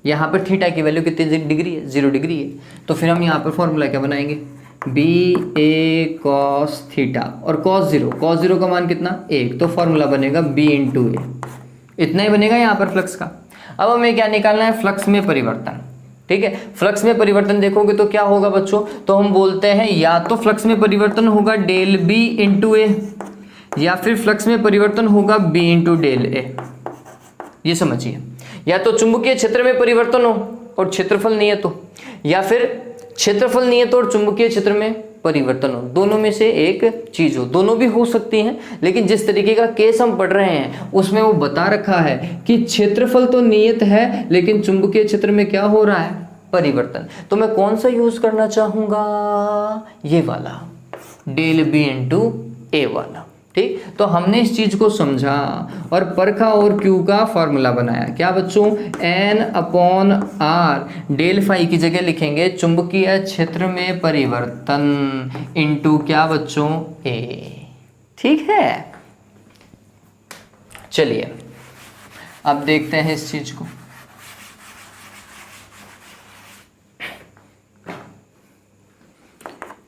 A: यहाँ पर थीटा की वैल्यू कितनी डिग्री है, 0 डिग्री है, तो फिर हम यहाँ पर फॉर्मूला क्या बनाएंगे, बी ए कॉस थीटा, और कॉस जीरो का मान कितना, 1, तो फॉर्मूला बनेगा b इंटू ए, इतना ही बनेगा यहाँ पर फ्लक्स का। अब हमें क्या निकालना है, फ्लक्स में परिवर्तन, ठीक है। फ्लक्स में परिवर्तन देखोगे तो क्या होगा बच्चों, तो हम बोलते हैं या तो फ्लक्स में परिवर्तन होगा डेल बी इंटू ए, या फिर फ्लक्स में परिवर्तन होगा बी इंटू डेल ए। ये समझिए, या तो चुंबकीय क्षेत्र में परिवर्तन हो और क्षेत्रफल नियत हो, या फिर क्षेत्रफल नियत और चुंबकीय क्षेत्र में परिवर्तन हो, दोनों में से एक चीज हो, दोनों भी हो सकती हैं, लेकिन जिस तरीके का केस हम पढ़ रहे हैं उसमें वो बता रखा है कि क्षेत्रफल तो नियत है लेकिन चुंबकीय क्षेत्र में क्या हो रहा है, परिवर्तन। तो मैं कौन सा यूज करना चाहूंगा, ये वाला, डेल बी इंटू ए वाला, ठीक। तो हमने इस चीज को समझा और परखा और Q का फॉर्मूला बनाया, क्या बच्चों, N/R, डेल फाई की जगह लिखेंगे चुंबकीय क्षेत्र में परिवर्तन इंटू क्या बच्चों, A, ठीक है। चलिए अब देखते हैं इस चीज को।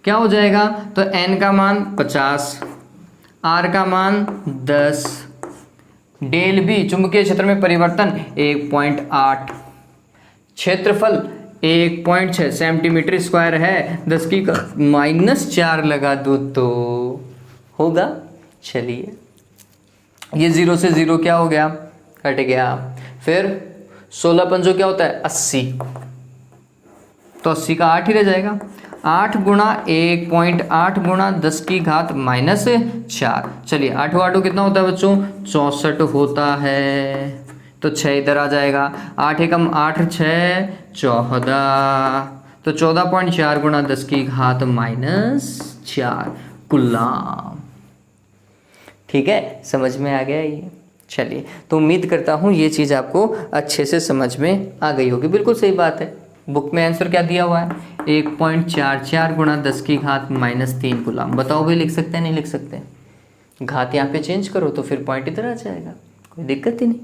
A: क्या हो जाएगा, तो N का मान 50, R का मान 10, डेल बी चुंबकीय क्षेत्र में परिवर्तन 1.8, क्षेत्रफल 1.6 सेंटीमीटर स्क्वायर है, 10 की -4 लगा दो तो होगा। चलिए ये 0 से 0 क्या हो गया, कट गया, फिर 16 पंजों क्या होता है, 80, तो 80 का 8 ही रह जाएगा, 8 गुणा 1.8 गुणा 10 की घात -4। चलिए 8 8 कितना होता है बच्चों, 64 होता है, तो 6 इधर आ जाएगा, 8 एकम 8 6 14, तो 14.4 गुणा 10 की घात -4 कूलम। ठीक है, समझ में आ गया ये। चलिए तो उम्मीद करता हूँ ये चीज़ आपको अच्छे से समझ में आ गई होगी। बिल्कुल सही बात है, बुक में आंसर क्या दिया हुआ है, 1.44 गुणा 10 की घात -3 कूलम। बताओ भाई लिख सकते हैं नहीं लिख सकते, घात यहाँ पे चेंज करो तो फिर पॉइंट इधर आ जाएगा, कोई दिक्कत ही नहीं।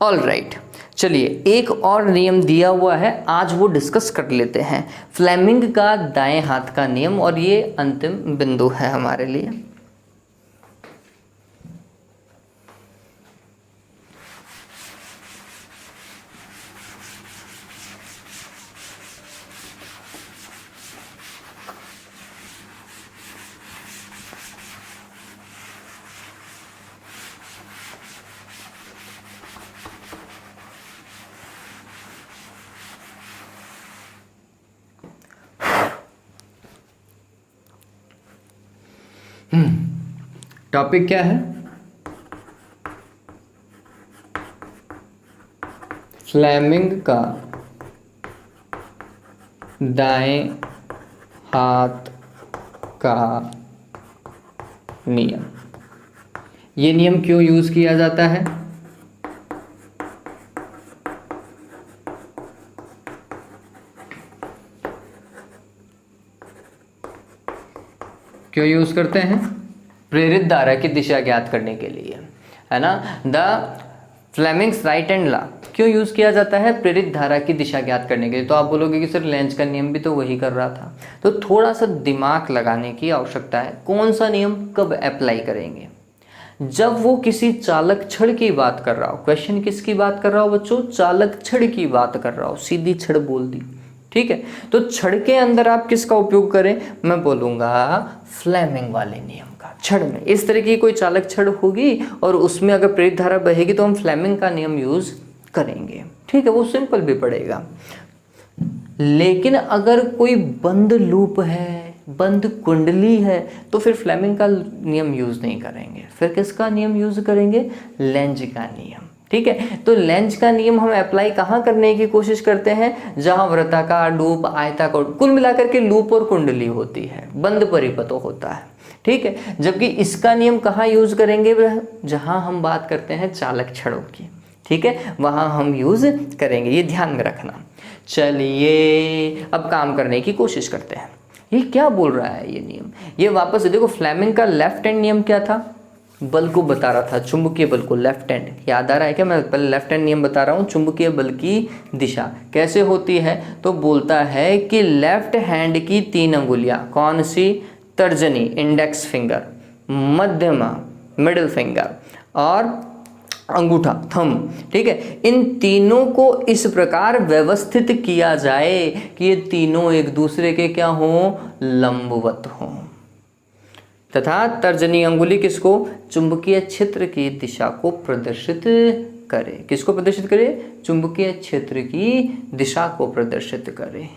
A: ऑल राइट, चलिए एक और नियम दिया हुआ है, आज वो डिस्कस कर लेते हैं, फ्लेमिंग का दाएं हाथ का नियम, और ये अंतिम बिंदु है हमारे लिए। टॉपिक क्या है? फ्लेमिंग का दाएं हाथ का नियम। ये नियम क्यों यूज किया जाता है? क्यों यूज करते हैं? प्रेरित धारा की दिशा ज्ञात करने के लिए, है ना। The Fleming's right hand law क्यों यूज किया जाता है? प्रेरित धारा की दिशा ज्ञात करने के लिए। तो आप बोलोगे कि सर लेंज का नियम भी तो वही कर रहा था। तो थोड़ा सा दिमाग लगाने की आवश्यकता है। कौन सा नियम कब अप्लाई करेंगे? जब वो किसी चालक छड़ की बात कर रहा हो। क्वेश्चन किसकी बात कर रहा हो बच्चों? चालक छड़ की बात कर रहा हो। सीधी छड़ बोल दी, ठीक है। तो छड़ के अंदर आप किसका उपयोग करें? मैं बोलूंगा फ्लेमिंग वाले नियम का। छड़ में इस तरह की कोई चालक छड़ होगी और उसमें अगर प्रेरित धारा बहेगी तो हम फ्लेमिंग का नियम यूज करेंगे, ठीक है। वो सिंपल भी पड़ेगा। लेकिन अगर कोई बंद लूप है, बंद कुंडली है, तो फिर फ्लेमिंग का नियम यूज नहीं करेंगे। फिर किसका नियम यूज करेंगे? लेंज का नियम, ठीक है। तो लेंज का नियम हम अप्लाई कहाँ करने की कोशिश करते हैं? जहां वृत्ताकार लूप, आयताकार, कुल मिलाकर के लूप और कुंडली होती है, बंद परिपथ होता है, ठीक है। जबकि इसका नियम कहाँ यूज करेंगे? जहां हम बात करते हैं चालक छड़ों की, ठीक है, वहां हम यूज करेंगे। ये ध्यान में रखना। चलिए अब काम करने की कोशिश करते हैं। ये क्या बोल रहा है ये नियम? ये वापस देखो, फ्लेमिंग का लेफ्ट हैंड नियम क्या था? बल को बता रहा था, चुंबकीय बल को। लेफ्ट हैंड याद आ रहा है क्या? मैं पहले लेफ्ट हैंड नियम बता रहा हूँ। चुंबकीय बल की दिशा कैसे होती है? तो बोलता है कि लेफ्ट हैंड की 3 अंगुलियां, कौन सी? तर्जनी, इंडेक्स फिंगर, मध्यमा, मिडिल फिंगर, और अंगूठा, थंब, ठीक है। इन तीनों को इस प्रकार व्यवस्थित किया जाए कि ये तीनों एक दूसरे के क्या हो? लंबवत हो। तथा तर्जनी अंगुली किसको? चुंबकीय क्षेत्र की दिशा को प्रदर्शित करे। किसको प्रदर्शित करे? चुंबकीय क्षेत्र की दिशा को प्रदर्शित करे।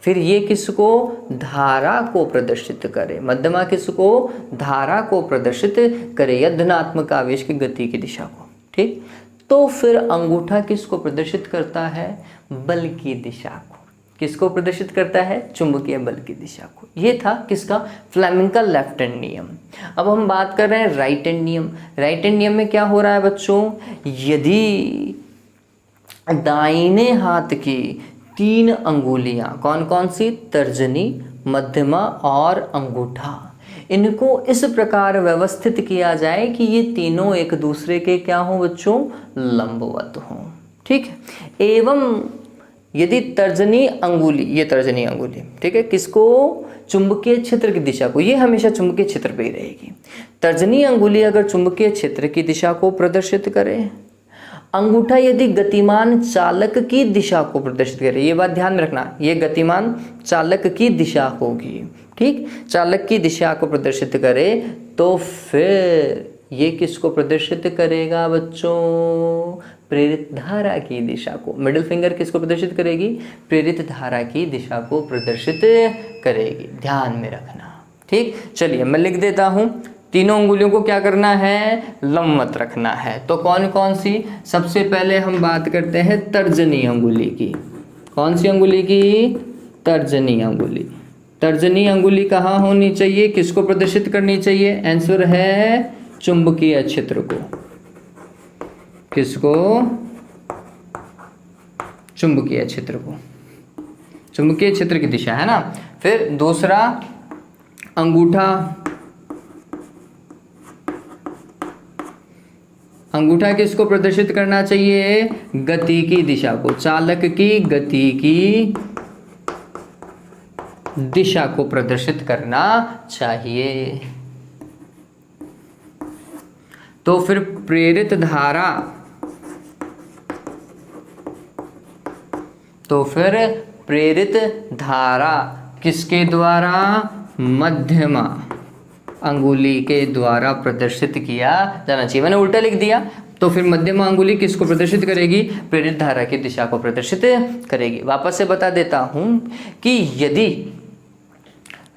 A: फिर ये किसको? धारा को प्रदर्शित करे। मध्यमा किसको? धारा को प्रदर्शित करे या धनात्मक आवेश की गति की दिशा को, ठीक। तो फिर अंगूठा किसको प्रदर्शित करता है? बल की दिशा को। किसको प्रदर्शित करता है? चुंबकीय बल की दिशा को। ये था किसका? फ्लेमिंग का लेफ्ट हैंड नियम। अब हम बात कर रहे हैं राइट हैंड नियम। राइट हैंड नियम में क्या हो रहा है बच्चों? यदि दाहिने हाथ की 3 अंगुलियां, कौन कौन सी? तर्जनी, मध्यमा और अंगूठा, इनको इस प्रकार व्यवस्थित किया जाए कि ये तीनों एक दूसरे के क्या हो बच्चों? लंबवत हो, ठीक है। एवं यदि तर्जनी अंगुली, ये तर्जनी अंगुली, ठीक है, किसको? चुंबकीय क्षेत्र की दिशा को। ये हमेशा चुंबकीय क्षेत्र पे ही रहेगी। तर्जनी अंगुली अगर चुंबकीय क्षेत्र की दिशा को प्रदर्शित करे, अंगूठा यदि गतिमान चालक की दिशा को प्रदर्शित करे। ये बात ध्यान में रखना, ये गतिमान चालक की दिशा होगी, ठीक। चालक की दिशा को प्रदर्शित करे तो फिर ये किसको प्रदर्शित करेगा बच्चों? प्रेरित धारा की दिशा को। मिडिल फिंगर किसको प्रदर्शित करेगी? प्रेरित धारा की दिशा को प्रदर्शित करेगी। ध्यान में रखना, ठीक। चलिए मैं लिख देता हूं। तीनों अंगुलियों को क्या करना है? लंबवत रखना है। तो कौन कौन सी? सबसे पहले हम बात करते हैं तर्जनी अंगुली की। कौन सी अंगुली की? तर्जनी अंगुली। तर्जनी अंगुली कहाँ होनी चाहिए? किसको प्रदर्शित करनी चाहिए? आंसर है चुंबकीय क्षेत्र को। किसको? चुंबकीय क्षेत्र को। चुंबकीय क्षेत्र की दिशा, है ना। फिर दूसरा अंगूठा। अंगूठा किसको प्रदर्शित करना चाहिए? गति की दिशा को। चालक की गति की दिशा को प्रदर्शित करना चाहिए। तो फिर प्रेरित धारा, तो फिर प्रेरित धारा किसके द्वारा? मध्यमा अंगुली के द्वारा प्रदर्शित किया जाना चाहिए। मैंने उल्टा लिख दिया। तो फिर मध्यमा अंगुली किसको प्रदर्शित करेगी? प्रेरित धारा की दिशा को प्रदर्शित करेगी। वापस से बता देता हूं कि यदि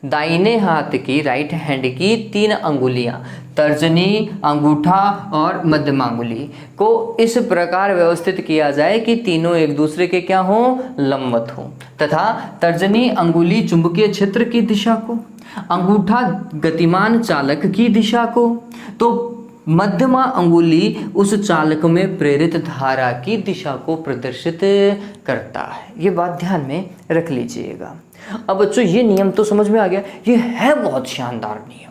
A: दाहिने हाथ की, राइट हैंड की 3 अंगुलियां, तर्जनी, अंगूठा और मध्यमा अंगुली को इस प्रकार व्यवस्थित किया जाए कि तीनों एक दूसरे के क्या हो, लंबवत हो, तथा तर्जनी अंगुली चुंबकीय क्षेत्र की दिशा को, अंगूठा गतिमान चालक की दिशा को, तो मध्यमा अंगुली उस चालक में प्रेरित धारा की दिशा को प्रदर्शित करता है। ये बात ध्यान में रख लीजिएगा। अब बच्चों ये नियम तो समझ में आ गया, ये है बहुत शानदार नियम।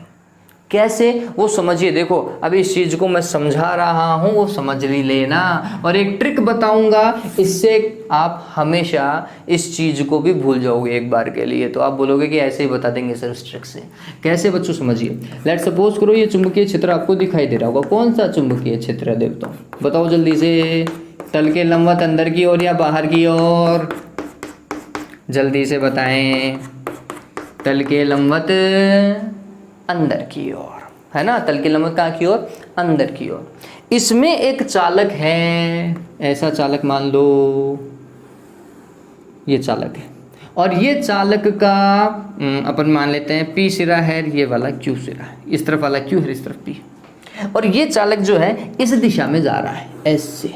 A: कैसे, वो समझिए। देखो अब इस चीज को मैं समझा रहा हूं, वो समझ भी लेना, और एक ट्रिक बताऊंगा, इससे आप हमेशा इस चीज को भी भूल जाओगे एक बार के लिए। तो आप बोलोगे कि ऐसे ही बता देंगे सर इस ट्रिक से। कैसे बच्चों समझिए। लेट सपोज करो ये चुंबकीय क्षेत्र आपको दिखाई दे रहा होगा। कौन सा चुंबकीय क्षेत्र है देखता हूँ, बताओ जल्दी से। तल के लंबवत अंदर की ओर या बाहर की ओर, जल्दी से बताएं। तल के लंबवत अंदर की ओर, है ना। तल के लंबवत कहाँ की ओर, अंदर की ओर। इसमें एक चालक है, ऐसा चालक मान लो, ये चालक है, और ये चालक का अपन मान लेते हैं P सिरा है, ये वाला Q सिरा है, इस तरफ वाला Q है, इस तरफ P, और ये चालक जो है इस दिशा में जा रहा है, S से।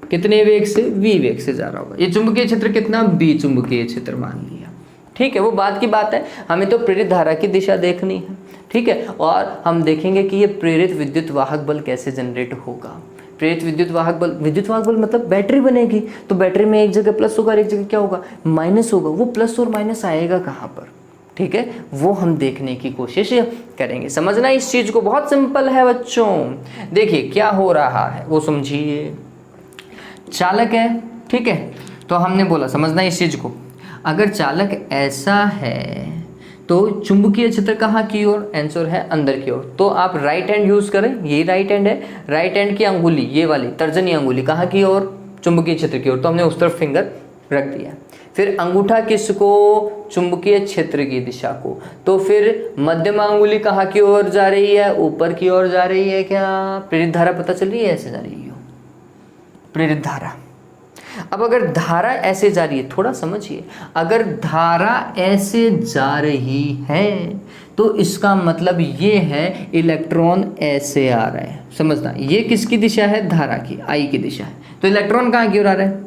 A: कितने वेग से, V वेग से जा रहा होगा। ये चुंबकीय क्षेत्र कितना, B चुंबकीय क्षेत्र मान लिया। ठीक है, वो बात की बात है, हमें तो प्रेरित धारा की दिशा देखनी है। ठीक है, और हम देखेंगे कि ये प्रेरित विद्युत वाहक बल कैसे जनरेट होगा। प्रेरित विद्युत वाहक बल मतलब बैटरी बनेगी, तो बैटरी में एक जगह प्लस होगा और एक जगह क्या होगा, माइनस होगा। वो प्लस और माइनस आएगा कहाँ पर, ठीक है, वो हम देखने की कोशिश करेंगे। समझना इस चीज को, बहुत सिंपल है बच्चों। देखिए क्या हो रहा है वो समझिए। चालक है, ठीक है, तो हमने बोला समझना इस चीज को। अगर चालक ऐसा है तो चुंबकीय क्षेत्र कहाँ की ओर, आंसर है अंदर की ओर। तो आप राइट हैंड यूज करें, ये राइट हैंड है, राइट हैंड की अंगुली ये वाली तर्जनी अंगुली कहाँ की ओर, चुंबकीय क्षेत्र की ओर, तो हमने उस तरफ फिंगर रख दिया। फिर अंगूठा किसको, चुंबकीय क्षेत्र की दिशा को, तो फिर मध्यमा अंगुली कहाँ की ओर जा रही है, ऊपर की ओर जा रही है। क्या प्रेरित धारा पता चल रही है, ऐसे जा रही है प्रेरित धारा। अब अगर धारा ऐसे जा रही है, थोड़ा समझिए, अगर धारा ऐसे जा रही है तो इसका मतलब ये है इलेक्ट्रॉन ऐसे आ रहा है। समझना, ये किसकी दिशा है, धारा की, आई की दिशा है। तो इलेक्ट्रॉन कहाँ की ओर आ रहा है,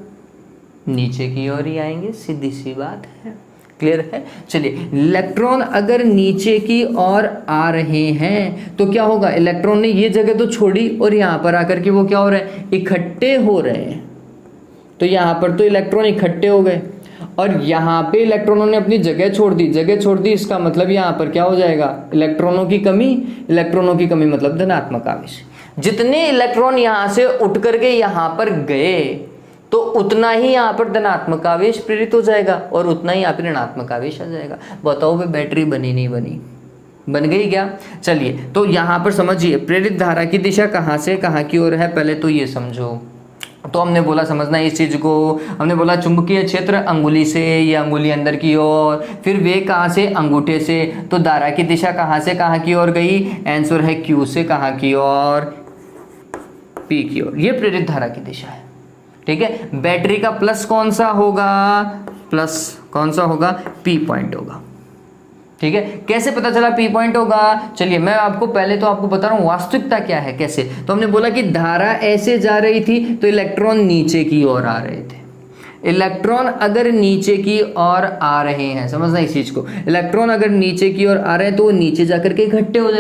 A: नीचे की ओर ही आएंगे, सीधी सी बात है। क्लियर है। चलिए, इलेक्ट्रॉन अगर नीचे की ओर आ रहे हैं तो क्या होगा, इलेक्ट्रॉन ने ये जगह तो छोड़ी और यहाँ पर आकर के वो क्या हो रहा है, इकट्ठे हो रहे हैं। तो यहाँ पर तो इलेक्ट्रॉन इकट्ठे हो गए और यहाँ पे इलेक्ट्रॉनों ने अपनी जगह छोड़ दी। इसका मतलब यहाँ पर क्या हो जाएगा, इलेक्ट्रॉनों की कमी मतलब धनात्मक आवेश। जितने इलेक्ट्रॉन यहाँ से उठ करके यहाँ पर गए तो उतना ही यहाँ पर धनात्मक आवेश प्रेरित हो जाएगा और उतना ही यहाँ पर ऋणात्मक आवेश आ जाएगा। बताओ भाई बैटरी बनी नहीं बनी, बन गई क्या। चलिए, तो यहाँ पर समझिए प्रेरित धारा की दिशा कहाँ से कहाँ की ओर है, पहले तो ये समझो। तो हमने बोला समझना इस चीज को, हमने बोला चुंबकीय क्षेत्र अंगुली से, ये अंगुली अंदर की ओर, फिर वेग कहाँ से, अंगूठे से। तो धारा की दिशा कहाँ से कहाँ की ओर गई, आंसर है Q से कहाँ की ओर, P की ओर। ये प्रेरित धारा की दिशा है। ठीक है, बैटरी का प्लस कौन सा होगा, P पॉइंट होगा। ठीक है, कैसे पता चला P पॉइंट होगा, चलिए मैं आपको पहले तो आपको बता रहा हूँ वास्तविकता क्या है, कैसे। तो हमने बोला कि धारा ऐसे जा रही थी तो इलेक्ट्रॉन नीचे की ओर आ रहे थे। इलेक्ट्रॉन अगर नीचे की ओर आ रहे हैं, समझना इस चीज को, इलेक्ट्रॉन अगर नीचे की ओर आ रहे हैं तो वो नीचे जाकर के इकट्ठे हो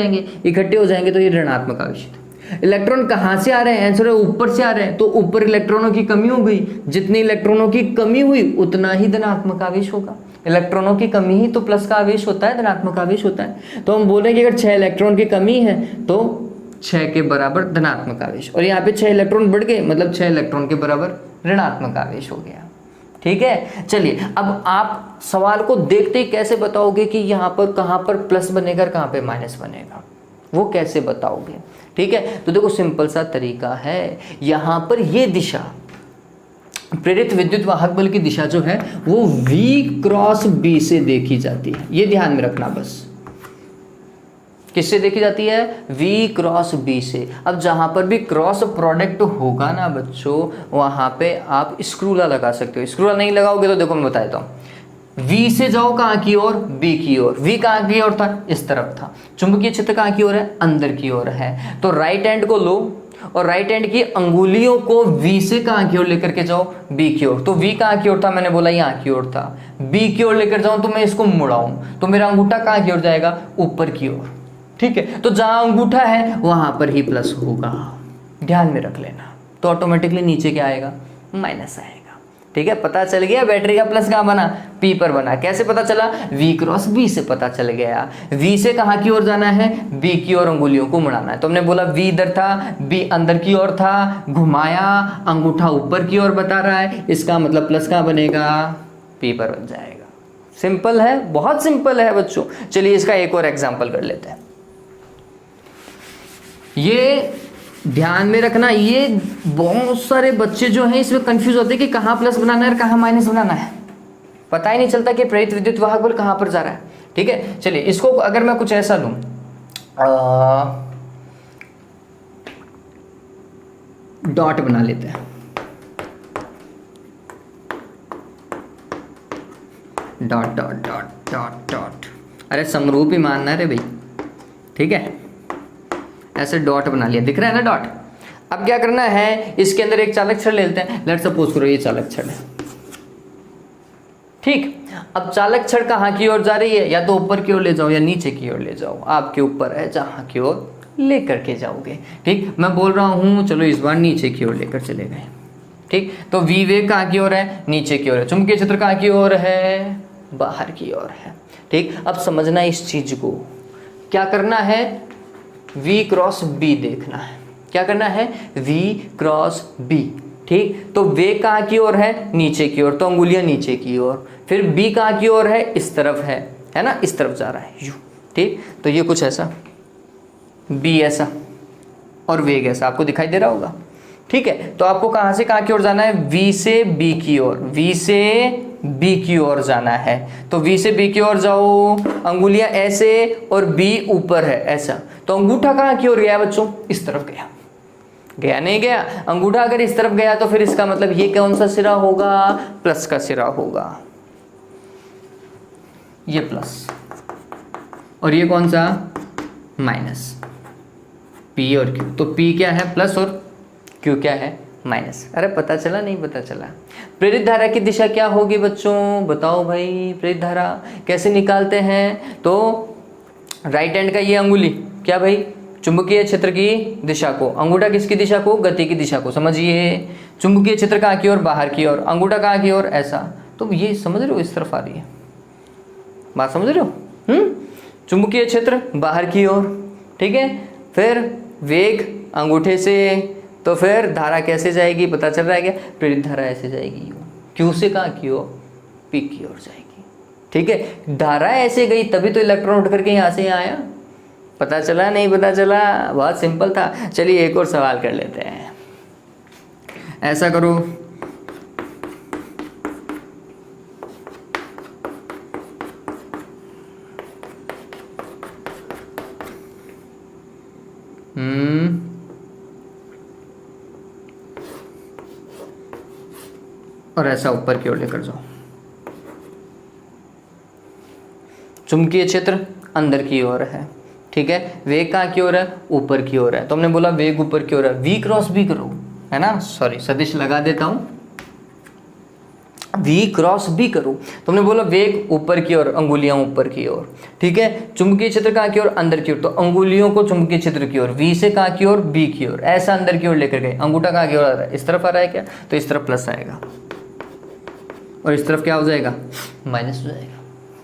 A: जाएंगे तो ये ऋणात्मक आवेश। इलेक्ट्रॉन कहाँ से आ रहे हैं, आंसर है ऊपर से आ रहे हैं, तो ऊपर इलेक्ट्रॉनों की कमी हो गई। जितने इलेक्ट्रॉनों की कमी हुई उतना ही धनात्मक आवेश होगा। इलेक्ट्रॉनों की कमी ही तो प्लस का आवेश होता है, धनात्मक आवेश होता है। तो हम बोल रहे हैं कि अगर 6 इलेक्ट्रॉन की कमी है तो 6 के बराबर धनात्मक आवेश, और यहाँ पे 6 इलेक्ट्रॉन बढ़ गए मतलब 6 इलेक्ट्रॉन के बराबर ऋणात्मक आवेश हो गया। ठीक है, चलिए अब आप सवाल को देखते ही कैसे बताओगे कि यहाँ पर कहाँ पर प्लस बनेगा, कहाँ पे माइनस बनेगा, वो कैसे बताओगे। ठीक है, तो देखो सिंपल सा तरीका है। यहाँ पर ये दिशा प्रेरित विद्युत वाहक बल की दिशा जो है वो V क्रॉस B से देखी जाती है। ये ध्यान में रखना बस, किससे देखी जाती है, V क्रॉस B से। अब जहां पर भी क्रॉस प्रोडक्ट होगा ना बच्चों, वहां पे आप स्क्रूला लगा सकते हो। स्क्रूला नहीं लगाओगे तो देखो मैं बता देता हूँ, V से जाओ कहाँ की ओर, B की ओर। V कहाँ की ओर था, इस तरफ था। चुंबकीय क्षेत्र कहाँ की ओर है, अंदर की ओर है। तो राइट हैंड को लो और राइट हैंड की अंगुलियों को V से कहाँ की ओर लेकर के जाओ, B की ओर। तो V कहाँ की ओर था, मैंने बोला यहाँ की ओर था। B की ओर लेकर जाऊं तो मैं इसको मुड़ाऊं तो मेरा अंगूठा कहाँ की ओर जाएगा, ऊपर की ओर। ठीक है, तो जहां अंगूठा है वहां पर ही प्लस होगा, ध्यान में रख लेना। तो ऑटोमेटिकली नीचे क्या आएगा, माइनस आएगा। ठीक है, पता चल गया बैटरी का प्लस कहाँ बना, P पर बना। कैसे पता चला, V क्रॉस B से पता चल गया। V से कहाँ की ओर जाना है, B की ओर अंगुलियों को मुड़ाना है। तो हमने बोला V इधर था, B अंदर की ओर था, घुमाया, अंगूठा ऊपर की ओर बता रहा है, इसका मतलब प्लस कहाँ बनेगा, P पर बन जाएगा। सिंपल है, बहुत सिंपल है बच्चों। चलिए इसका एक और एग्जाम्पल कर लेते हैं। ये ध्यान में रखना, ये बहुत सारे बच्चे जो हैं इसमें कंफ्यूज होते हैं कि कहाँ प्लस बनाना है और कहाँ माइनस बनाना है। पता ही नहीं चलता कि प्रेरित विद्युत वाहक बल कहाँ पर जा रहा है। ठीक है, चलिए इसको अगर मैं कुछ ऐसा लूं, डॉट बना लेते हैं। Dot dot dot dot dot, अरे समरूप ही मानना है रे भाई। ठीक है, ऐसे डॉट बना लिया, दिख रहा है ना डॉट। अब क्या करना है, इसके अंदर एक चालक छड़ ले लेते हैं। लेट्स सपोज करो ये चालक छड़ है। ठीक, अब चालक छड़ कहाँ की ओर जा रही है, या तो ऊपर की ओर ले जाओ या नीचे की ओर ले जाओ, आपके ऊपर है जहाँ की ओर लेकर के जाओगे। ठीक, मैं बोल रहा हूँ चलो इस बार नीचे की ओर लेकर चले गए। ठीक, तो V वेग कहाँ की ओर है, नीचे की ओर है। चुंबकीय क्षेत्र कहाँ की ओर है, बाहर की ओर है। ठीक, अब समझना इस चीज को, क्या करना है, V क्रॉस B देखना है। क्या करना है, V क्रॉस B। ठीक, तो वेग कहाँ की ओर है, नीचे की ओर, तो अंगुलियां नीचे की ओर। फिर B कहाँ की ओर है, इस तरफ है ना, इस तरफ जा रहा है यू। ठीक, तो ये कुछ ऐसा, B ऐसा और वेग ऐसा आपको दिखाई दे रहा होगा। ठीक है, तो आपको कहाँ से कहाँ की ओर जाना है, V से B की ओर, V से B की ओर जाना है। तो V से B की ओर जाओ, अंगुलियां ऐसे और B ऊपर है ऐसा। तो अंगूठा कहाँ की ओर गया बच्चों, इस तरफ गया। गया नहीं गया, अंगूठा अगर इस तरफ गया तो फिर इसका मतलब ये कौन सा सिरा होगा, प्लस का सिरा होगा। ये प्लस और ये कौन सा, माइनस। P और Q, तो P क्या है, प्लस, और Q क्या है, माइनस। अरे पता चला, नहीं पता चला। प्रेरित धारा की दिशा क्या होगी बच्चों, बताओ भाई। प्रेरित धारा कैसे निकालते हैं, तो राइट हैंड का ये अंगुली क्या भाई, चुंबकीय क्षेत्र की दिशा को, अंगूठा किसकी दिशा को, गति की दिशा को। समझिए, चुंबकीय क्षेत्र कहाँ की ओर, बाहर की ओर, अंगूठा कहाँ की ओर, ऐसा। तो ये समझ रहे हो, इस तरफ आ रही है बात, समझ रहे हो। चुंबकीय क्षेत्र बाहर की ओर, ठीक है। फिर वेग अंगूठे से, तो फिर धारा कैसे जाएगी, पता चल रहा है क्या, प्रेरित धारा ऐसे जाएगी, क्यू से कहाँ की ओर, पी की ओर जाएगी। ठीक है, धारा ऐसे गई तभी तो इलेक्ट्रॉन उठ करके यहाँ से यहाँ आया। पता चला, नहीं पता चला, बहुत सिंपल था। चलिए एक और सवाल कर लेते हैं। ऐसा करो, और ऐसा ऊपर की ओर लेकर जाओ। चुंबकीय क्षेत्र अंदर की ओर है, ठीक है। वेग कहाँ की ओर है, ऊपर की ओर है। तो हमने बोला वेग ऊपर की ओर है, V क्रॉस B करो, है ना। सॉरी, सदिश लगा देता हूं, V क्रॉस B करो। तो हमने बोला वेग ऊपर की ओर, अंगुलियां ऊपर की ओर, ठीक है। चुंबकीय क्षेत्र कहाँ की ओर, अंदर की ओर, तो अंगुलियों को चुंबकीय क्षेत्र की ओर, V से कहाँ की ओर, B की ओर, ऐसा अंदर की ओर लेकर गए। अंगूठा कहाँ की ओर आ रहा है, इस तरफ आ रहा है क्या, तो इस तरफ प्लस आएगा और इस तरफ क्या हो जाएगा, माइनस हो जाएगा।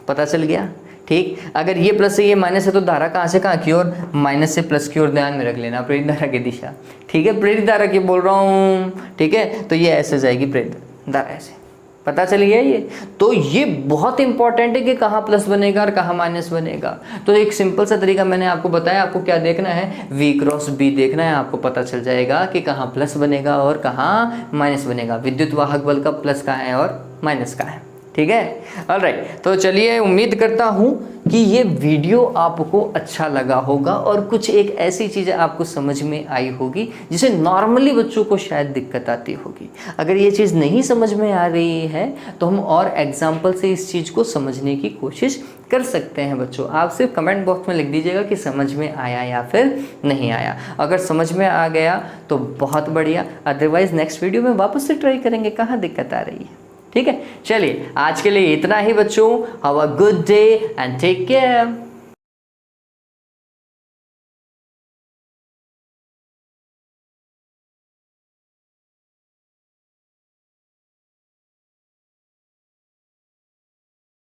A: पता चल गया, ठीक। अगर ये प्लस है ये माइनस है तो धारा कहाँ से कहाँ की ओर, माइनस से प्लस की ओर। ध्यान में रख लेना प्रेरित धारा की दिशा, ठीक है। प्रेरित धारा की बोल रहा हूँ, ठीक है। तो ये ऐसे जाएगी प्रेरित धारा, ऐसे। पता चल गया ये। तो ये बहुत इंपॉर्टेंट है कि कहाँ प्लस बनेगा और कहाँ माइनस बनेगा। तो एक सिंपल सा तरीका मैंने आपको बताया। आपको क्या देखना है, V क्रॉस B देखना है। आपको पता चल जाएगा कि कहाँ प्लस बनेगा और कहाँ माइनस बनेगा। विद्युत वाहक बल का प्लस कहाँ है और माइनस कहाँ है, ठीक। ठीक है, ऑलराइट। तो चलिए, उम्मीद करता हूँ कि ये वीडियो आपको अच्छा लगा होगा और कुछ एक ऐसी चीज़ें आपको समझ में आई होगी जिसे नॉर्मली बच्चों को शायद दिक्कत आती होगी। अगर ये चीज़ नहीं समझ में आ रही है तो हम और एग्जाम्पल से इस चीज़ को समझने की कोशिश कर सकते हैं बच्चों। आप सिर्फ कमेंट बॉक्स में लिख दीजिएगा कि समझ में आया या फिर नहीं आया। अगर समझ में आ गया तो बहुत बढ़िया, अदरवाइज नेक्स्ट वीडियो में वापस से ट्राई करेंगे, कहाँ दिक्कत आ रही है। ठीक है, चलिए आज के लिए इतना ही बच्चों। Have a good day and take care.